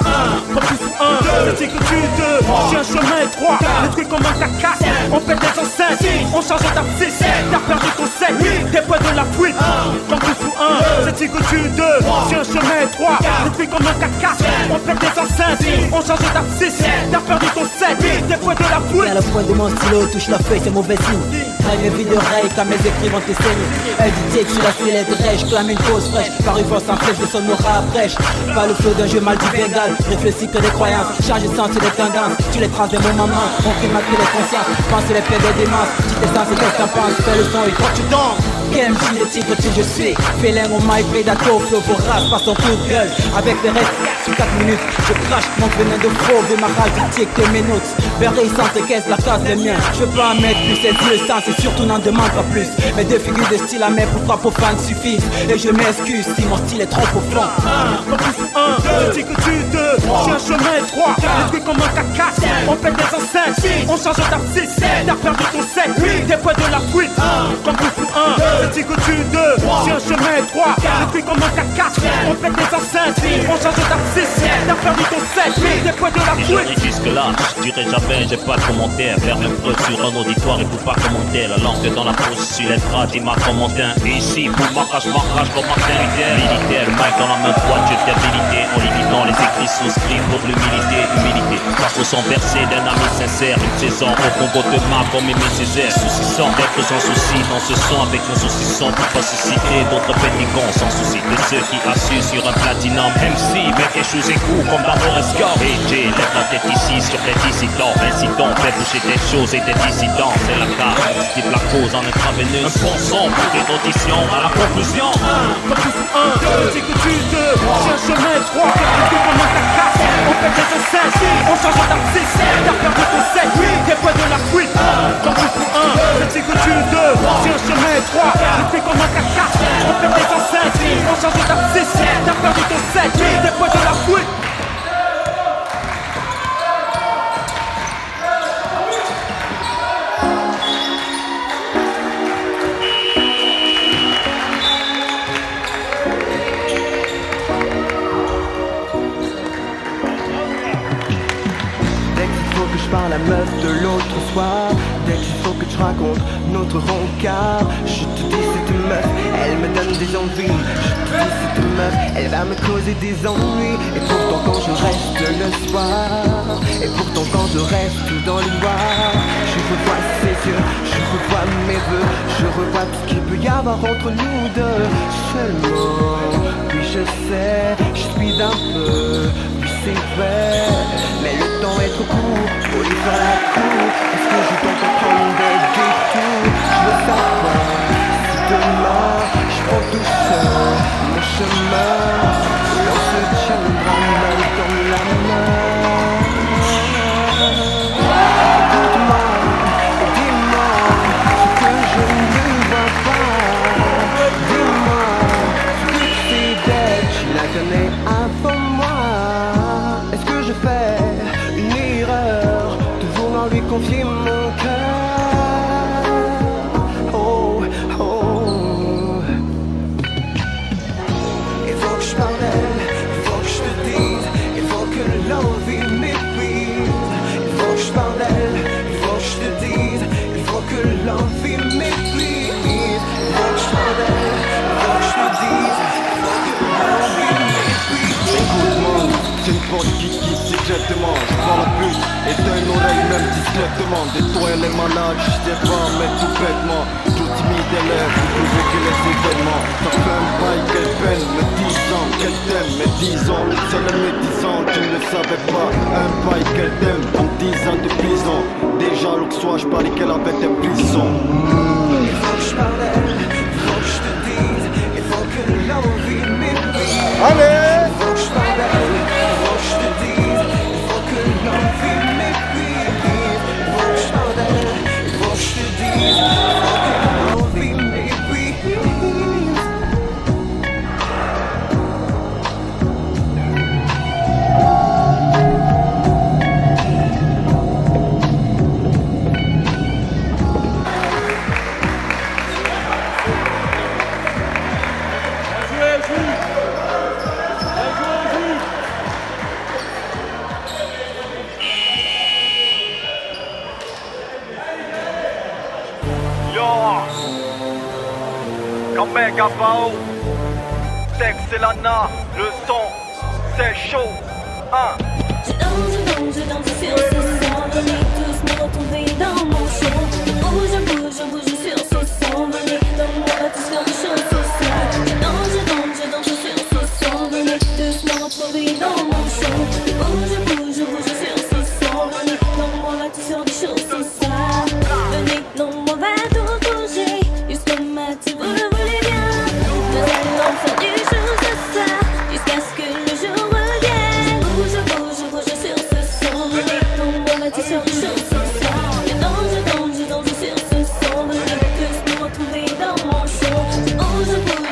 comme tous 1, c'est que tu 2, c'est un chemin étroit, les trucs comme un caca, on fait des enceintes, on change d'abscisse, t'as perdu ton 7, t'es près de la fuite. Comme tous 1, c'est que tu 2, c'est un chemin étroit, les trucs comme un caca, on pète des enceintes, on change d'abscisse, t'as perdu ton set, des points de la foule. À la pointe de mon stylo, touche la feuille, c'est mauvais signe. Rêve vie de rêve, quand mes écrits vont t'essayer. Elle dit take sur la sellette, je clame une cause fraîche. Paris force en flèche, je sonne aura fraîche. Pas le flow d'un jeu mal du Bengal, réfléchis que des croyances, charge de sens et des tendances. Tu les traces de mon maman, on fait ma les consciences. Pense les plaies des démences, petite essence et qu'est-ce que t'en penses. Fais le son et quand tu danses. KMJ le tigre tu je suis. Félin au mic, prédato, flow pour race, par son coup de gueule. Avec les restes, sur 4 minutes, je crache mon venin de faux, de ma rage, du tic, que mes notes. Berry sans tes caisses, la casse des miens. Je veux pas en mettre plus, c'est Dieu sans, et surtout n'en demande pas plus. Mes deux figures de style à mettre pour frappe aux fans suffisent. Et je m'excuse si mon style est trop profond. Je dis que tu deux, j'ai un chemin étroit. Les trucs comme un caca, on fait des enceintes, on change d'abscisse, t'as perdu ton set, des points de la fuite. Comme pour un, je dis que tu deux, j'ai un chemin étroit. Les trucs comme un caca, on fait des enceintes, on change d'abscisse, t'as perdu ton set, des points de la fuite. fuite. Et jusque là, je dirais jamais, j'ai pas de commentaire. Faire une preuve sur un auditoire et pour pas commenter. La langue dans la pose sur les traces, il m'a commenté. Et ici, pour marquage comme Martin Luther. Militaire, le mic dans la main droite, je t'habilité. En limitant les écrits souscrits pour l'humilité. Humilité, face au sang versé d'un ami sincère. Une saison au Congo de ma comme Aimé Césaire. Soucissant d'être sans souci dans ce son avec un saucisson pour pas susciter d'autres pétigons sans souci de ceux qui assurent sur un platinum. MC, mec et choses et coups comme dans Forrest Gump. Et j'ai lève la tête ici sur les dissidents. Incitant, fait bouger des choses et des dissidents. C'est la carte, on stipe la cause en intraveineuse. Un bon son pour des auditions à la conclusion. Je dis que tu deux, j'ai un chemin étroit. Les trucs comme un caca, on fait des enceintes, on change d'abscisse, t'as perdu ton set, des points de la fuite. Comme pour un, je dis que tu deux, j'ai un chemin étroit. Les trucs comme un caca, on fait des enceintes, on change d'abscisse, t'as perdu ton set, des points de la fuite. Par la meuf de l'autre soir, dès qu'il faut que je raconte notre rencard, je te dis cette meuf, elle me donne des envies. Je te dis cette meuf, elle va me causer des ennuis. Et pourtant quand je reste le soir, et pourtant quand je reste dans le noir, je revois ses yeux, je revois mes vœux, je revois tout ce qu'il peut y avoir entre nous deux. Seulement, puis je sais, je suis d'un peu, puis c'est vrai, mais le temps est trop court pour lui faire la cour. Est-ce que je dois comprendre des détours? Je veux savoir si demain je prends tout seul mon chemin, l'on se tiendra main dans la main. Écoute-moi, dis-moi ce que je ne vois pas. Dis-moi ce que c'est d'être, tu la connais avant moi. Est-ce que je fais une erreur de vouloir lui confier mon cœur? Oh, oh. Il faut que je parle d'elle, il faut que je te dise, il faut que l'envie m'épuise. Il faut que je parle d'elle, il faut que je te dise, il faut que l'envie m'épuise. Il faut que je parle d'elle, il faut que je te dise, il faut que l'envie m'épuise. Écoute-moi, c'est une porte qui secrètement, je parle plus et d'un oreille même discrètement. Des toi elle est malade, je sais pas, mais tout bêtement. Tout timide élève, vous pouvez que les événements. Ça fait un bail qu'elle peine, mais 10 ans qu'elle t'aime, mais 10 ans. Seul mes 10 ans, tu ne le savais pas. Un bail qu'elle t'aime, comme 10 ans de prison. Déjà l'autre soir, je parlais qu'elle avait des prisons. Il faut que je parle d'elle, il faut que je te dise, il faut que l'envie m'épuise. Allez! Il faut que je parle d'elle, il faut que je te dise, il faut que l'envie m'épuise. Il faut que je parle d'elle, il faut que je te dise, il faut que l'envie m'épuise. Gabao, Tex et Lana, le son, c'est chaud. Je danse sur ce son, venez tous me retrouver dans mon show. Bouge sur ce son, venez donne-moi tous faire des choses ce soir. Je danse sur ce son, venez tous me retrouver dans mon show. Bouge sur ce son, venez donne-moi tous faire des choses ce soir. Venez, non, on va tout bouger, jusqu'au matin, vous le voulez bien. Nous allons faire du jour ce soir, jusqu'à ce que le jour revienne. Bouge sur ce son, venez, non, on va tout faire des choses ce soir. Je danse sur ce son, venez tous nous retrouver dans mon show. Bouge sur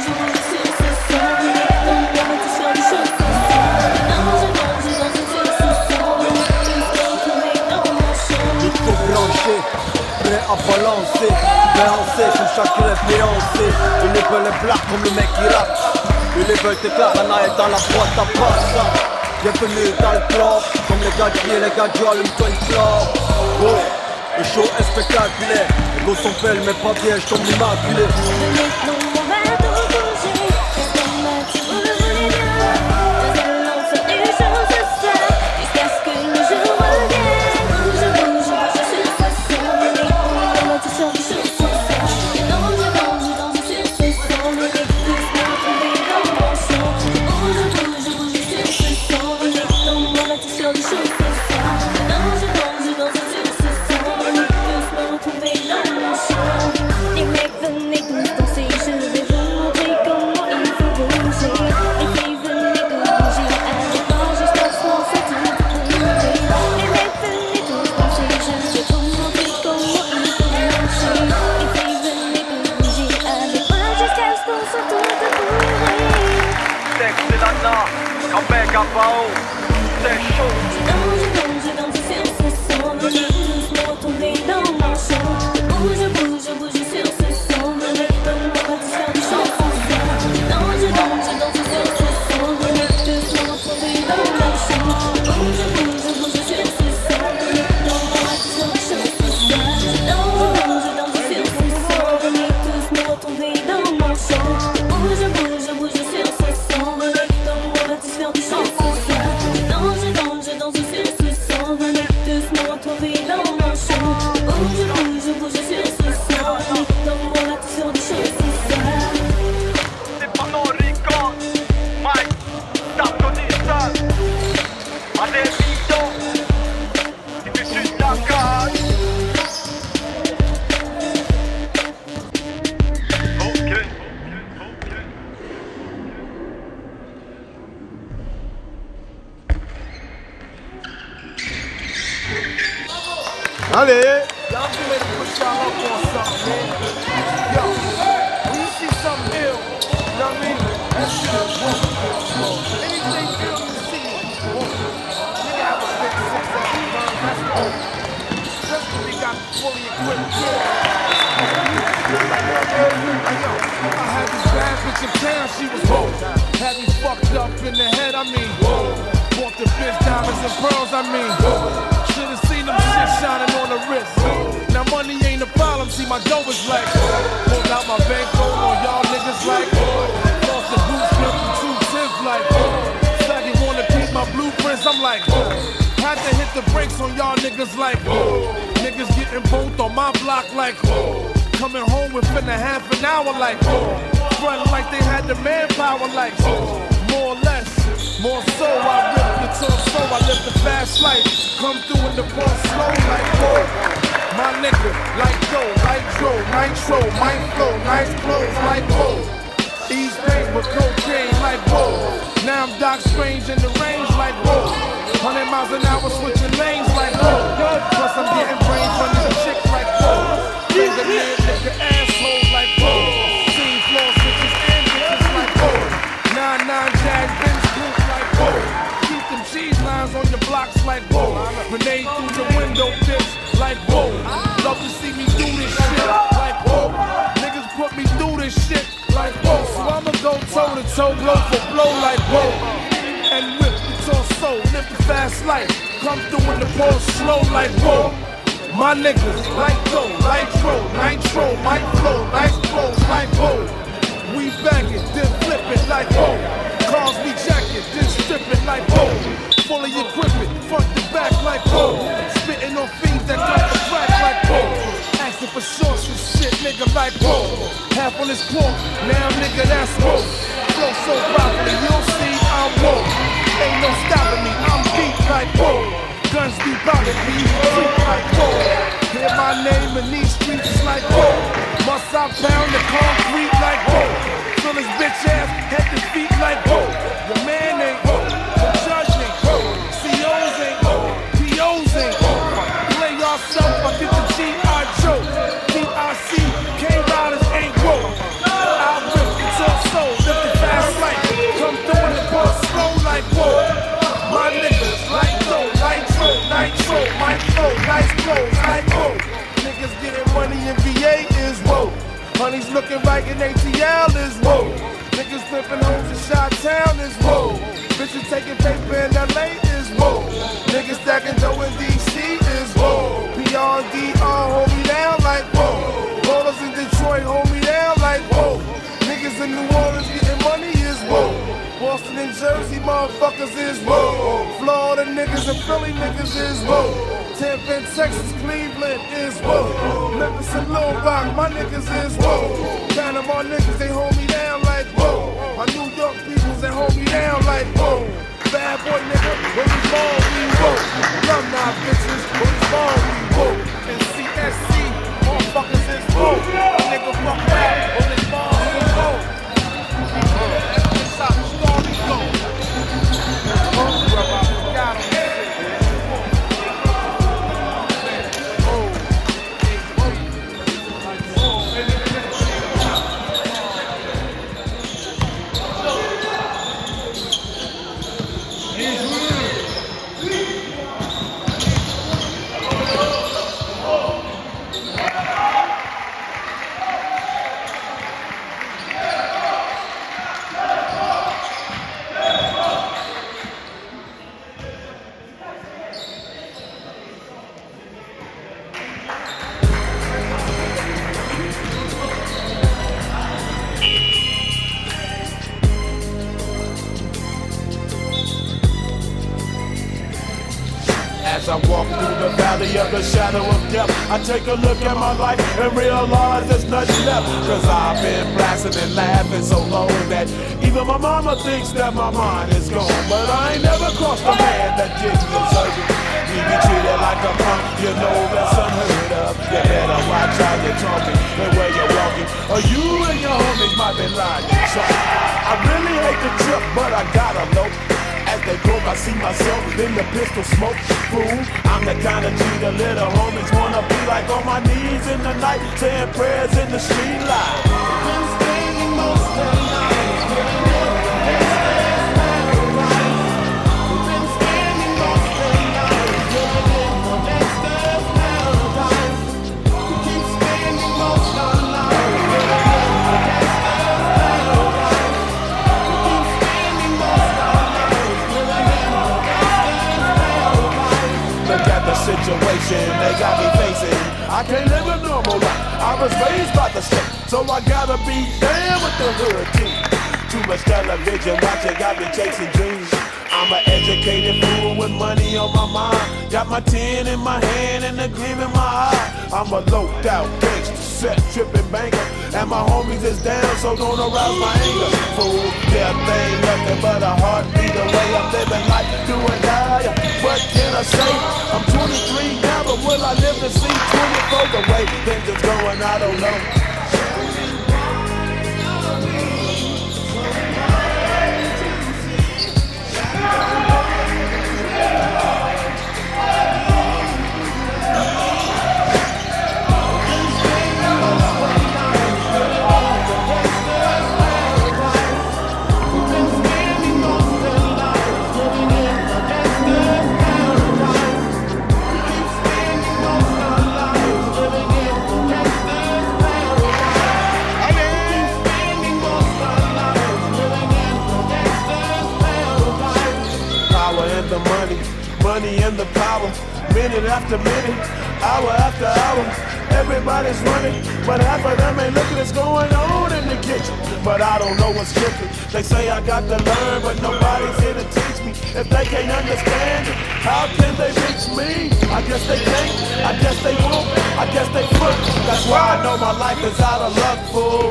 ce son, venez, non, on va tout faire des choses ce soir. Je danse sur ce son, venez tous nous retrouver dans mon show. Micro branché, prêt à balancer, comme chaque rêve fiancé. Une belle blague comme le mec qui rappe. Une belle déclarana est dans la boîte à pasta. Bienvenue dans le club, comme les gadgets et les gadgets allument le club. Oh, le show est spectaculaire. Les gosses sont belles mais pas vierges comme l'immaculé. Venez, non, on va tout bouger, jusqu'au matin, vous le voulez bien. Nous allons faire des choses ce soir, jusqu'à ce que le jour revienne. Bouge sur ce son, venez, on va tout faire des choses ce soir. Je danse sur ce son, venez tous me retrouver dans mon show. Bouge sur ce son, venez, on va tout faire des choses ce soir. Je danse sur ce son, venez tous me retrouver dans mon show. Les mecs venez tous danser, je vais vous montrer comment il faut bouger. Les filles venez tous bouger, avec moi jusqu'à ce qu'on se tout bouger. Les mecs venez tous danser, je vais vous montrer comment il faut bouger. Les filles venez tous bouger, avec moi jusqu'à ce qu'on se tout bouger. C'est la na, avec un bao, c'est chaud. Je danse sur ce son, venez tous me retrouver dans mon show. Bouge sur ce son, venez donne-moi tous faire des choses ce soir. Je danse sur ce son, venez tous me retrouver dans mon show. Bouge sur ce son, venez donne-moi tous faire des choses ce soir. Je danse sur ce son, venez tous me retrouver dans mon show. Bouge sur ce son, venez donne-moi tous faire des choses ce soir. Je danse sur ce son, venez tous me retrouver dans mon show. Bouge sur ce son, venez donne-moi tous faire des choses ce soir. C'est pas non Rico, Mike, tape ton Nissan. Allez, bidon, si tu suis ta cage. Ok. Allez. Y'all be ready to put y'all up on something, man. Yo, when you see something ill, you know what I mean? That shit is wrong. Anything ill you see, nigga have a big 6-7 gun, that's all. Just when we got fully equipped. Yo, I had this bad bitch in town, she was whoa. Had me fucked up in the head, I mean, whoa. Bought the bitch diamonds and pearls, I mean, whoa. Should've seen them shit shining on the wrist. Now money ain't a problem, see my dough is like pulled out my bankroll on y'all niggas like lost the boots, flip the 2 like Saggy wanna keep my blueprints, I'm like had to hit the brakes on y'all niggas like niggas getting both on my block like coming home within a half an hour like front like they had the manpower like more or less. More so, I rip the torso, I live the fast life. Come through in the ball slow like whoa. My nigga, like Joe, nitro, mic flow, nice clothes like whoa. East Bay with cocaine like whoa. Now I'm Doc Strange in the range like whoa. 100 miles an hour switching lanes like whoa. Plus I'm getting brain from this chick like whoa. Finger nigga asshole like whoa. Scene floor switches and bitches like whoa. 9-9 Jag Benz coupe like whoa. Keep them cheese lines on your blocks like whoa. Grenade through the window, bitch, like whoa. Love to see me do this shit like whoa. Niggas put me through this shit like whoa. So I'ma go toe to toe, blow for blow like whoa. And whip the torso, live the fast life. Come through in the ball slow like whoa. My niggas like dough, nitro, mic flow, nice clothes like whoa. We bang it, then flip it like whoa. Cars we jack it, then strip it like whoa. fully equipped, front to back like whoa. Spitting on fiends that got the crack like whoa. Asking for sauce and shit, nigga, like whoa. Half on this pork, now nigga, that's whoa. Flow so properly, you'll see I'm whoa. Ain't no stopping me, I'm deep like whoa. Guns be bobbing me, creep like whoa. Hear my name in these streets, it's like whoa. Must I pound the concrete like whoa. Fill his bitch ass, head to feet like whoa. Your man ain't whoa. The judge ain't whoa. COs ain't whoa. POs ain't whoa. Play yourself, I get the G.I. Joe. DIC, K-Riders ain't whoa. I rip it's all soul, lift the fast light. Come through in the bus slow like whoa. My niggas like dough, nitro, nitro, my flow, nice clothes, like whoa. Niggas getting money in VA is whoa. Honey's looking right in ATL is whoa. Niggas flipping homes in Chi-Town is whoa. Bitches taking paper in LA is whoa. Niggas stacking dough in DC is whoa. PR&DR hold me down like whoa. Rollers in Detroit hold me down like whoa. Niggas in New Orleans getting money is whoa. Boston and Jersey motherfuckers is whoa. Florida niggas and Philly niggas is whoa. Tampa and Texas, Cleveland is whoa. Memphis and Lil Rock, my niggas is whoa. Panama niggas, they hold me down like whoa. My New York peoples, they hold me down like whoa. Bad boy nigga, when we ball, we whoa. Love nah bitches, when we ball, we whoa. And CSC, motherfuckers is whoa. Nigga fuck that, when they ball, we whoa. That's how the story goes. I forgot on that. As I walk through the valley of the shadow of death, I take a look at my life and realize there's nothing left. Cause I've been blasting and laughing so long that even my mama thinks that my mind is gone. But I ain't never crossed a man that didn't deserve it. You be treated like a punk, you know that's unheard of. You better watch how you're talking and where you're walking, or you and your homies might be lying. So I really hate the trip, but I gotta know. As they broke, I see myself in the pistol smoke. Fool, I'm the kind of G the little homies wanna be like, on my knees in the night, saying prayers in the street light. Been spending most of the night. Situation they got me facing, I can't live a normal life. I was raised by the state, so I gotta be down with the hood team. Too much television watching got me chasing dreams. I'm an educated fool with money on my mind. Got my tin in my hand and a gleam in my eye. I'm a loped out gangster, set tripping banker, and my homies is down, so don't arouse my anger. Fool, death ain't nothing but a heartbeat away. I'm living life, do or die. What can I say? I'm 23 now, but will I live to see 24? The way things is going, I don't know. Money and the power, minute after minute, hour after hour, everybody's running, but half of them ain't looking what's going on in the kitchen. But I don't know what's cooking. They say I got to learn, but nobody's here to teach me. if they can't understand it? How can they reach me? I guess they can't, I guess they won't, I guess they flip. That's why I know my life is out of luck, fool.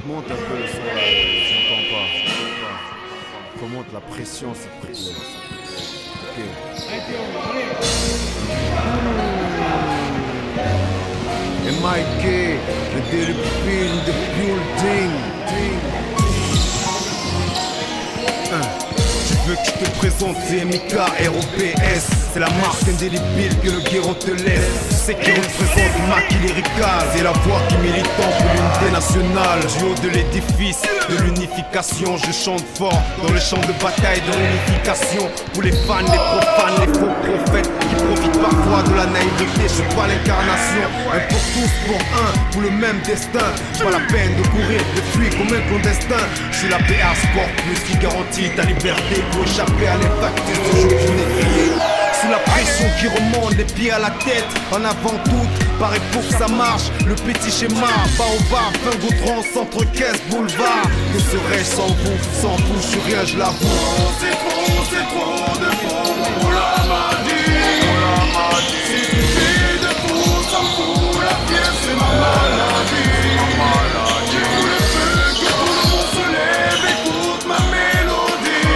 Remonte un peu le son là, j'entends pas. Remonte la pression, c'est pression. Ok. Et Mikey, le délupine de building. Tu veux que je te présente CMYK ROPS. C'est la marque indélébile que le guéron te laisse. Tu sais qui représente Macky lyrical. C'est la voix qui militant pour l'unité nationale. Du haut de l'édifice de l'unification, je chante fort dans le champ de bataille de l'unification. Pour les fans, les profanes, les faux prophètes qui profitent parfois de la naïveté. Je suis pas l'incarnation, un pour tous, pour un, pour le même destin. Pas la peine de courir, de fuir comme un clandestin. Je suis la PA Sport Plus qui garantit ta liberté pour échapper à l'impact de ce jour du négrier. Sous la pression qui remonte les pieds à la tête, en avant tout, paraît pour que ça marche. Le petit schéma, bas au bas, fin Gautran, centre-caisse, boulevard. Que serais-je sans vous, je suis rien, je l'avoue. C'est trop de faux, on l'a dit. Si tu fais de faux, ça me fout la pièce, c'est ma maladie. J'ai voulu que tout le monde se lève, écoute ma mélodie.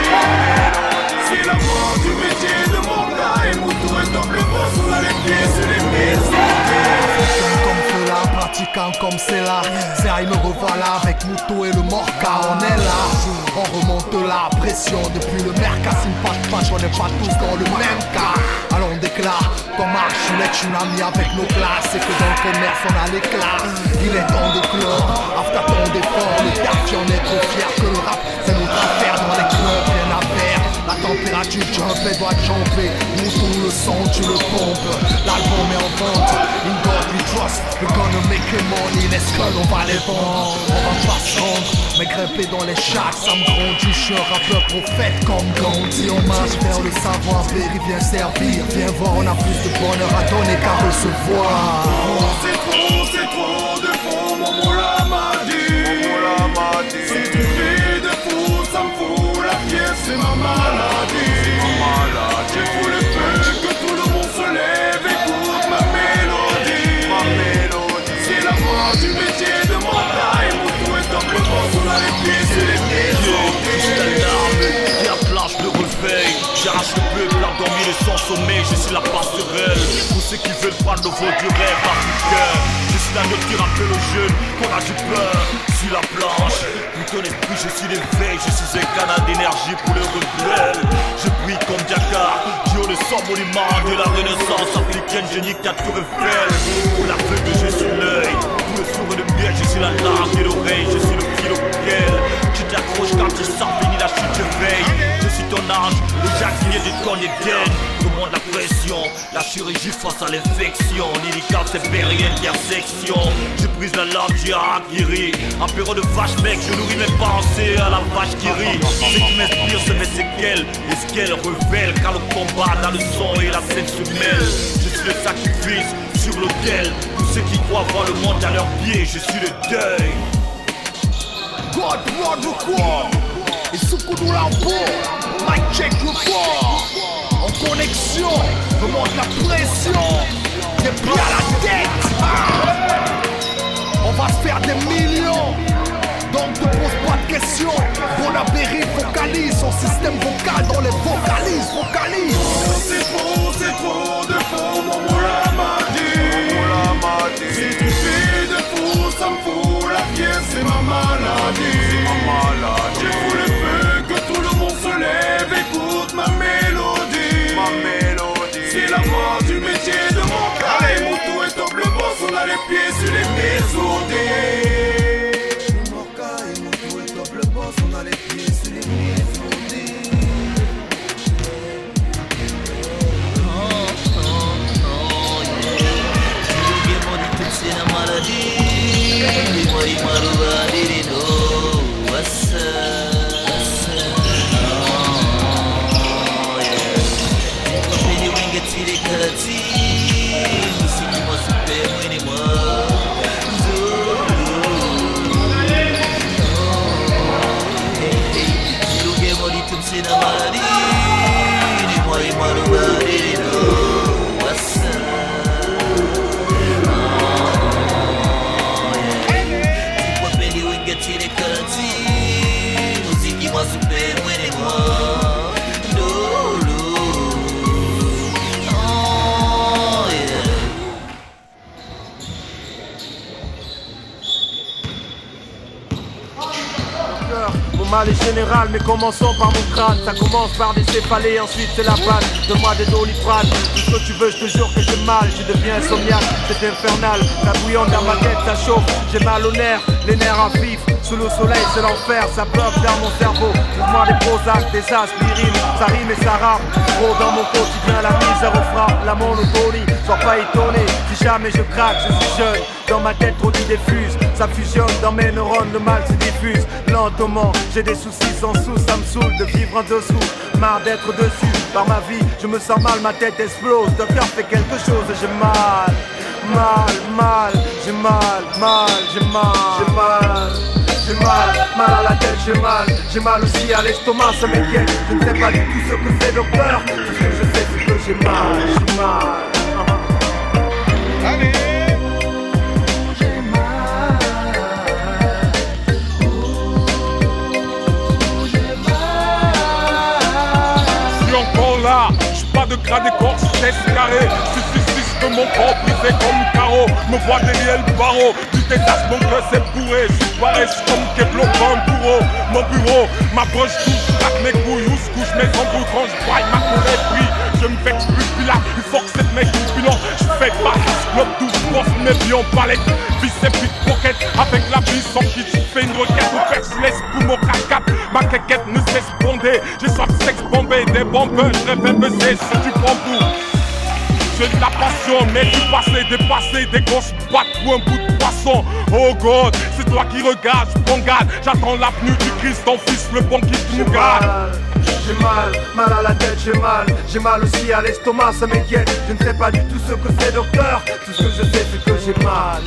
C'est la mort du métier de mon gars, et Moutou est dans le boss, on a les pieds sur les pieds. Comme cela, pratiquant comme c'est là. C'est Aïe me revoilà avec Moutou et le Morca, on est là. On remonte la pression depuis le Mercassim, pas, on n'est pas tous dans le même cas. Alors on déclare qu'on marche, je suis ami avec nos classes. Et que dans le commerce on a l'éclat. Il est temps de clore, after tant d'efforts. Le taf, on est trop fier que le rap, c'est notre affaire dans les clubs, rien à faire. La température jump, elle doit jumper. Moutou le son, tu le pompes. L'album est en vente, in God we trust. We're gonna make a money, let's go, on va les vendre. On va pas se rendre, mais grimper dans les chats, ça me grandit. Je suis un rappeur prophète comme Gandhi. On marche vers le savoir-faire, il vient servir. Viens voir, on a plus de bonheur à donner qu'à recevoir. C'est trop de faux, mon moula m'a dit. Si tu fais de faux, ça me fout la pièce, c'est ma maladie. J'ai voulu que tout le monde se lève, écoute ma mélodie. C'est la mort du métier de mon taille. Moutou est dans le boss, on a les pieds sur les pieds. Juste l'alarme, pierre blanche le réveil. J'arrache le peuple endormi et sans sommeil. Je suis la passerelle pour ceux qui veulent prendre le vol du rêve africain. Je suis la note qui rappelle aux jeunes qu'on a du peur. Sur la planche, ton esprit, je suis l'éveil. Je suis un canal d'énergie pour les rebelles. Je brille comme Dakar, qui ont le sang monument de la renaissance africaine. Je nique ta tour Eiffel. Pour l'aveugle, je suis l'œil. Pour le sourd et le miel, je suis la langue et l'oreille. Je suis le fil auquel tu t'accroches quand tu sens fini la chute, je veille. Je suis ton ange, le jardinier de ton Éden. Remonte la pression, la chirurgie face à l'infection. Lyrical, c'est périen intersection. Je brise la lame, j'ai guéri. En période de vache, mec, je nourris mes pensées à la vache qui rit. Ce qui m'inspire, c'est mes séquelles. Et ce qu'elle révèle quand le combat dans le son et la scène se mêle. Je suis le sacrifice. sur l'autel. Tous ceux qui croient voir le monde à leurs pieds, je suis le deuil. God, moi de quoi? Et Soukoudou Lampo, Mike check le port. En connexion, remonte la pression. J'ai pris à la tête. On va se faire des millions. Donc te pose pas de questions. Bonabéry focalise son système vocal dans les vocalises. C'est trop de faux, mon moula m'a dit. Si tu fais de faux, ça me fout la pièce, c'est ma maladie. J'ai fou le feu, que tout le monde se lève, écoute ma mélodie. C'est la mort du métier de mon cas. Et Moutou est top le boss, on a les pieds sur les mésodés. On a les pieds sur les mésodés. C'est la maladie. Dis-moi, what's up? Papeli wenga tire karati. Musiki masupe mwini mwa. C'est la maladie. Dis-moi, what's up? Tire karati, muziki mwa super mwene mwa Lolo. Oh yeah. Mon mal est général, mais commençons par mon crâne. Ça commence par des céphalées, ensuite c'est la panne. Donne-moi des doliprane, tout ce que tu veux, je te jure que j'ai mal. Je deviens insomniaque, c'est infernal. La bouillante dans ma tête, ça chauffe. J'ai mal aux nerfs, les nerfs à vif. Sous le soleil, c'est l'enfer, ça bloque dans mon cerveau. Trouve-moi des Prozac, des aspirines. Ça rime et ça rappe. Gros dans mon quotidien, la misère au frappe, la monotonie. Sois pas étonné, si jamais je craque, je suis jeune. Dans ma tête, trop d'idées fusent. Ça fusionne dans mes neurones, le mal se diffuse. Lentement, j'ai des soucis sans sous, ça me saoule de vivre en dessous. Marre d'être dessus, par ma vie, je me sens mal, ma tête explose. Docteur fait quelque chose et j'ai mal. J'ai mal à la tête, j'ai mal aussi à l'estomac, ça m'inquiète. Je ne sais pas du tout ce que c'est, docteur. Tout ce que je sais, c'est que j'ai mal. Allez. J'suis pas de gras d'écorce, tête carré. Que mon corps brisé comme carreau. Me voit derrière le barreau. Du détache mon cœur c'est bourré. J'suis pareil, comme Keblo comme bourreau. Mon bureau, ma broche touche, craque mes couilles ou se couche mes embrouilles quand j'braille ma colère brille. Je me vexe plus, puis là, il faut que cette mec non, j'fais pas club 12 boss, mes vies en palette. Biceps, puis croquette, avec la vie sans kit. J'fais une requête, mon père se laisse pour mon 4x4. Ma quéquette ne cesse bonder. J'ai soif de sexe bombé, des bombeurs, j'rêve baiser sur du bambou. J'ai de la passion, mais du passé, dépassé, des grosses battes ou un bout de poisson. Oh God, c'est toi qui regardes, j'prends garde. J'attends la venue du Christ, ton fils, le bon qui nous garde. J'ai mal à la tête, j'ai mal aussi à l'estomac, ça m'inquiète. Je ne sais pas du tout ce que c'est, docteur. Tout ce que je sais, c'est que j'ai mal.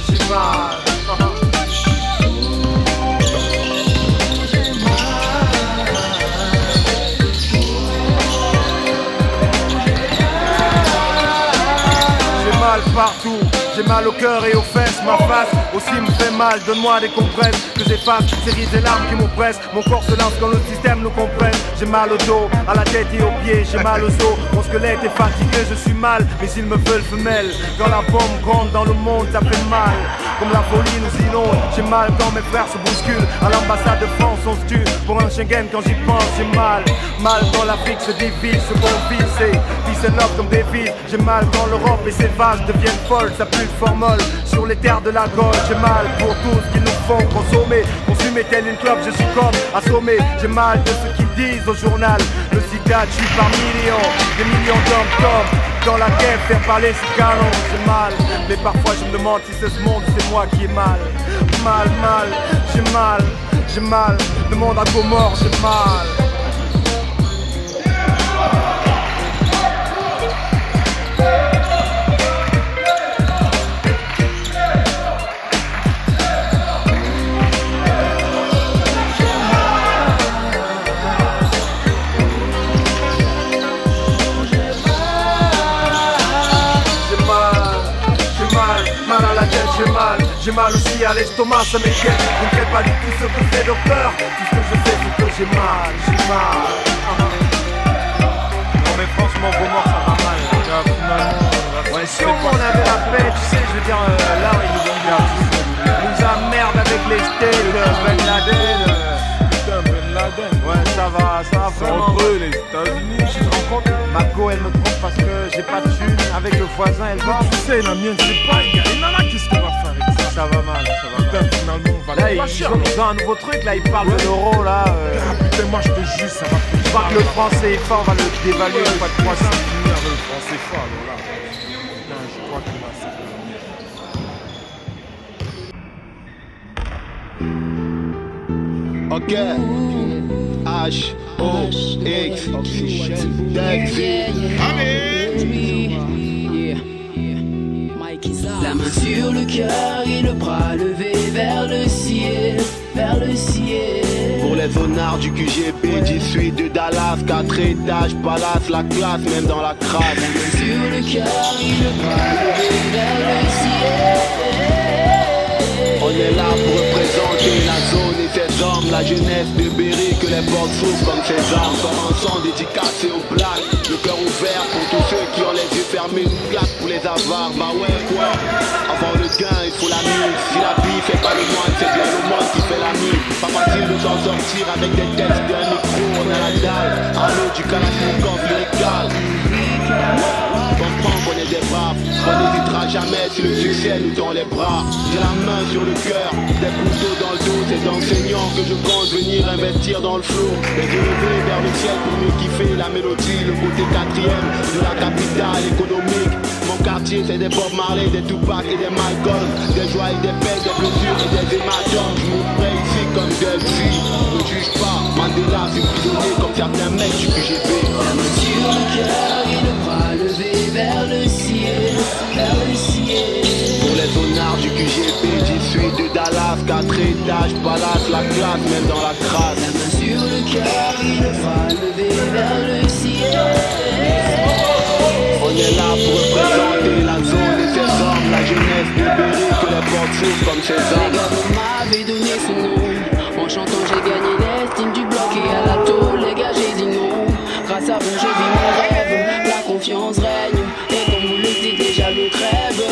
Partout, j'ai mal au cœur et aux fesses, ma face aussi me fait mal, donne-moi des compresses que j'efface, ces rides et larmes qui m'oppressent, mon corps se lance quand le système nous compresse, j'ai mal au dos, à la tête et aux pieds, j'ai mal aux os, mon squelette est fatigué, je suis mal, mais ils me veulent femelle, quand la bombe gronde dans le monde ça fait mal, comme la folie nous inonde, j'ai mal quand mes frères se bousculent, à l'ambassade de France on se tue, pour un Schengen quand j'y pense j'ai mal quand l'Afrique se divise, se confie, c'est peace and love comme des villes, j'ai mal quand l'Europe et ses vaches deviennent folles, ça pue le formol sur les terres de la Gaule. J'ai mal pour tout ce qu'ils nous font consommer. Consumer tel une clope, je suis comme assommé. J'ai mal de ce qu'ils disent au journal. Le sida tue par millions, des millions d'hommes dans la guerre, faire parler ces canons. J'ai mal, mais parfois je me demande si c'est ce monde, c'est moi qui ai mal. J'ai mal, le monde à Gomorre, j'ai mal. J'ai mal aussi à l'estomac, ça m'inquiète. Je ne fais pas du tout ce que fait de peur. Tout ce que je fais, c'est que j'ai mal. Non mais franchement, vos morts ça va mal. Ouais, si on avait la paix, tu sais, je veux dire, là il nous emmerde avec les states, Ben Laden. Putain, Ben Laden. Ouais, ça va vraiment. Entre eux, les États-Unis, tu te rends compte? Ma go, elle me trompe parce que j'ai pas de thune. Avec le voisin, elle va. Tu sais, la mienne, c'est pas égal. Et Nana, qu'est-ce qu'on va faire avec ça? Ça va mal, ça va mal. Putain, finalement, on va là, ils ont un nouveau truc, là, ils parlent de l'euro, là. Putain, moi, je te jure, ça va. Je crois que le franc CFA, on va le dévaluer une fois de 300. Le franc CFA, voilà. Putain, je crois que là, c'est Ok, H-O-X, La main sur le cœur et le bras levé vers le ciel, vers le ciel. Pour les honnards du QGB, 18 de Dallas, 4 étages, palace, la classe, même dans la crasse. La main sur le cœur et le bras levé vers le ciel. On est là pour représenter la zone et ses hommes, la jeunesse de Berry, que les portes s'ouvrent comme ses armes. Comme un sang dédicacé aux blagues, le cœur ouvert pour tous ceux qui ont les yeux fermés, une claque pour les avares. Bah ouais quoi, avant le gain il faut la mine. Si la vie fait pas le moine, c'est bien le monde qui fait la mine. Pas facile de s'en sortir avec des textes d'un micro, on a la dalle. Allô du Kalachnikov lyrical. Comprends qu'on est des braves, on n'hésitera jamais si le succès nous tend les bras. J'ai la main sur le cœur, des couteaux dans le dos, ces enseignants que je compte venir investir dans le flow. Les yeux levés vers le ciel pour mieux kiffer la mélodie, le côté quatrième de la capitale économique. Mon quartier c'est des Bob Marley, des Tupac et des Malcolm, des joies et des peines, des blessures et des hématomes. Je m'ouvrais ici comme Delphi, ne juge pas, Mandela c'est prisonnier comme certains mecs du QGB. La main sur le cœur et le bras levé vers le ciel, vers le ciel. Pour les honnards du QGB, 18 de Dallas, 4 étages, palace, la classe, même dans la crasse. La main sur le cœur et le bras levé vers le ciel. On est là pour représenter la zone et ses hommes, la jeunesse de Berry, que les portes s'ouvrent comme ses hommes. Les gars m'avaient donné son nom, en chantant j'ai gagné l'estime du bloc et à la tôle, les gars j'ai dit non. Grâce à vous j'ai vu mon rêve, la confiance règne, et comme vous le dites déjà le crève.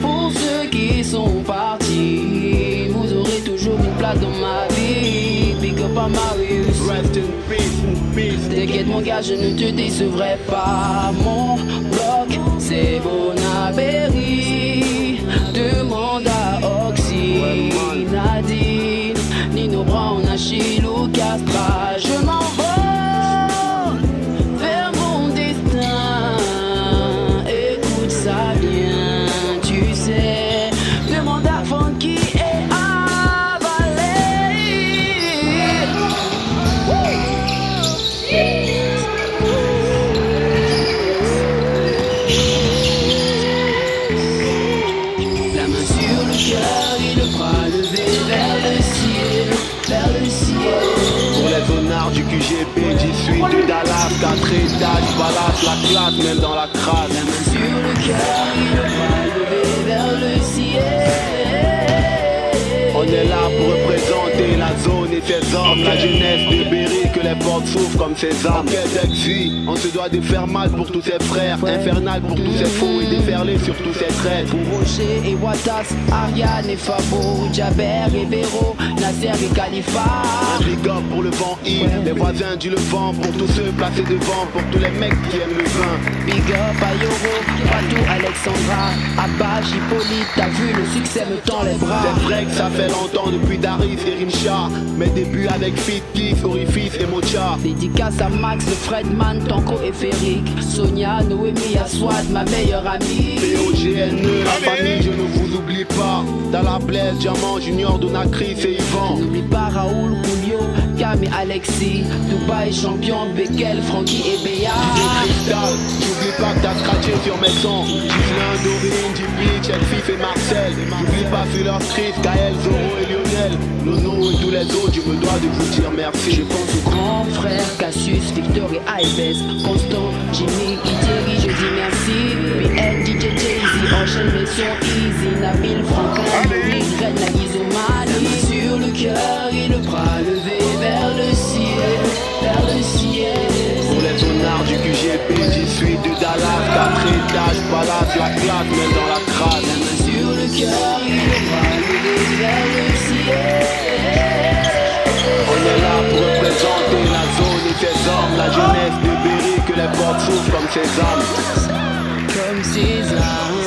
Pour ceux qui sont partis, vous aurez toujours une place dans ma vie. Big up à Marius, rest in peace, t'inquiète mon gars, je ne te décevrai pas. Mon bloc c'est Bonaberry, demande à Oxy, Nadine, Nino Brown, Achille ou Castra. Je m'envole vers mon destin, écoute ça bien, tu sais. Demande à Funky et à Valérie. La main sur le cœur et le bras levé vers le ciel, vers le ciel. Pour les honnards du QGB, 18 de Dallas, 4 étages, palace, la classe, même dans la crasse. La main sur le cœur et le bras levé vers le ciel. On est là pour représenter la zone et ses hommes, la jeunesse de Berry, que les portes s'ouvrent comme ses armes. On se doit de faire mal pour tous ses frères, infernal pour tous ses faux et déferler sur tous ses traîtres. Pour Rocher et Watas, Ariane et Fabo, Jaber et Véro, Nasser et Khalifa. Un big up pour le vent I, les voisins du Levant, pour tous ceux placés devant, pour tous les mecs qui aiment le vin. Big up à Yoro, Patou, Alexandra, Abache, Hippolyte, t'as vu le succès me tend les bras. C'est vrai que ça fait longtemps depuis Daris et Rimcha, mes débuts avec Fit, Kiss, Orifice et Mocha. Dédicace à Max, le Fredman, Tanko et Féric, Sonia, Noémie, Aswad, ma meilleure amie. POGNE, la famille, je ne vous oublie pas. Dans la Blaise, Diamant, Junior, Donacris et Yvan. N'oublie pas Raoul, Julio, Cam et Alexis, Dubaï, champion, Beckel, Francky et Béa. Cristal, n'oublie pas que t'as scratché sur mes sons. Gislain, Dorine, Jimmy, Chelsea et Marcel. N'oublie pas Fuller, Chris, Kael, Zoro et Lionel. Nono et tous les autres, je me dois de vous dire merci. Je pense aux grands frères, Cassius, Victor et Ives, Constant, Jimmy, Thierry, je dis merci. PN, DJ Jay-Z, enchaîne les sons easy, Nabil, Franklin, Louis, cache, balade, la claque, mais dans la crâne. La main sur le cœur, il est pas levé vers le ciel. On est là pour représenter la zone et tes hommes, la jeunesse de Berry, que les portes s'ouvrent comme ses âmes. Comme ses âmes,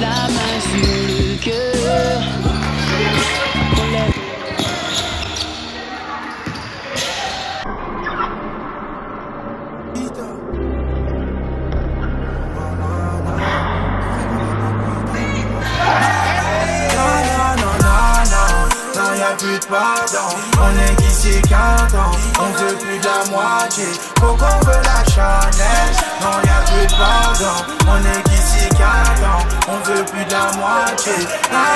la main sur le cœur. Plus de pardon, on est qu'ici qu'un temps, on veut plus de la moitié, Coco veut la Chanel, non y'a plus de pardon, on est qu'ici qu'un temps, on veut plus de la moitié, non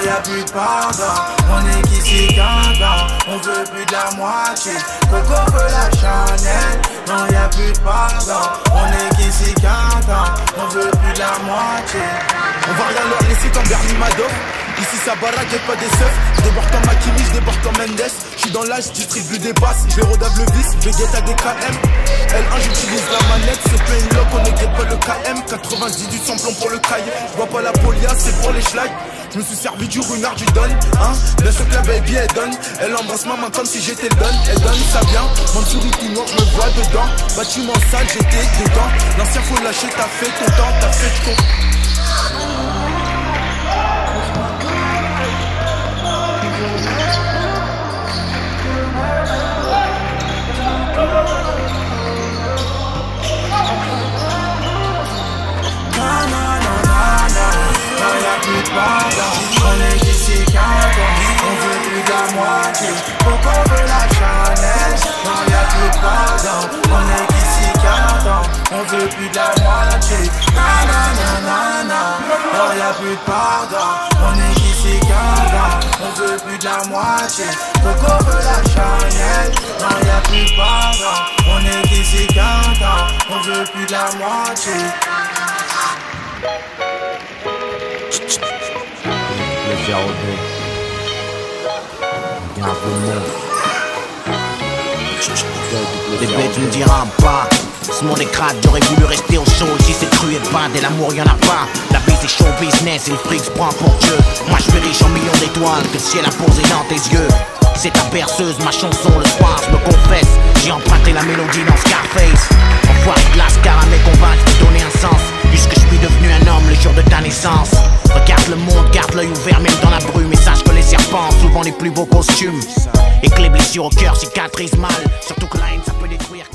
y'a plus de pardon, on est qu'ici qu'un temps, on veut plus de la moitié, Coco veut la Chanel, non y'a plus de pardon, on est qu'ici qu'un temps, on veut plus de la moitié. On va rien leur laisser comme Bernie Madoff. Ici ça baraque et pas des seufs. Je débarque en Makini, je débarque en Mendes. Je suis dans l'âge, je distribue des basses. Je vais rodave le vice, je vais guetter à des KM. L1 j'utilise la manette, c'est pas une lock, on ne guette pas le KM. 90 du samplon pour le cahier. Je vois pas la polia, c'est pour les schlag. Je me suis servi du runard, du don, hein. Bien sûr que la baby elle donne. Elle embrasse ma main comme si j'étais le don. Elle donne, ça vient, mon souris tout noir, je me vois dedans. Bâtiment sale, j'étais dedans. L'ancien faut lâcher, t'as fait ton temps, t'as fait ton. On est d'ici qu'un temps, on veut plus de la moitié, Coco veut la Chanel, non y'a plus de pardon, on est d'ici qu'un temps, on veut plus de la moitié, non y'a plus de pardon, on est d'ici qu'un temps, on veut plus de la moitié, Coco veut la Chanel, non y'a plus de pardon, on est d'ici qu'un temps, on veut plus de la moitié. Bébé tu me diras pas, ce monde est crade, j'aurais voulu rester au chaud. Ici c'est cru et bad et l'amour y'en a pas. La vie c'est show business et le fric se prend pour Dieu. Moi je suis riche en millions d'étoiles que le ciel a posé dans tes yeux. C'est ta berceuse, ma chanson le soir, je me confesse. J'ai emprunté la mélodie dans Scarface. Enfoiré de lascar à mes combats, je peux donner un sens. Puisque je suis devenu un homme le jour de ta naissance. Regarde le monde, garde l'œil ouvert même dans la brume. Et sache que les serpents ont souvent les plus beaux costumes. Et que les blessures au cœur cicatrisent mal. Surtout que la haine ça peut détruire.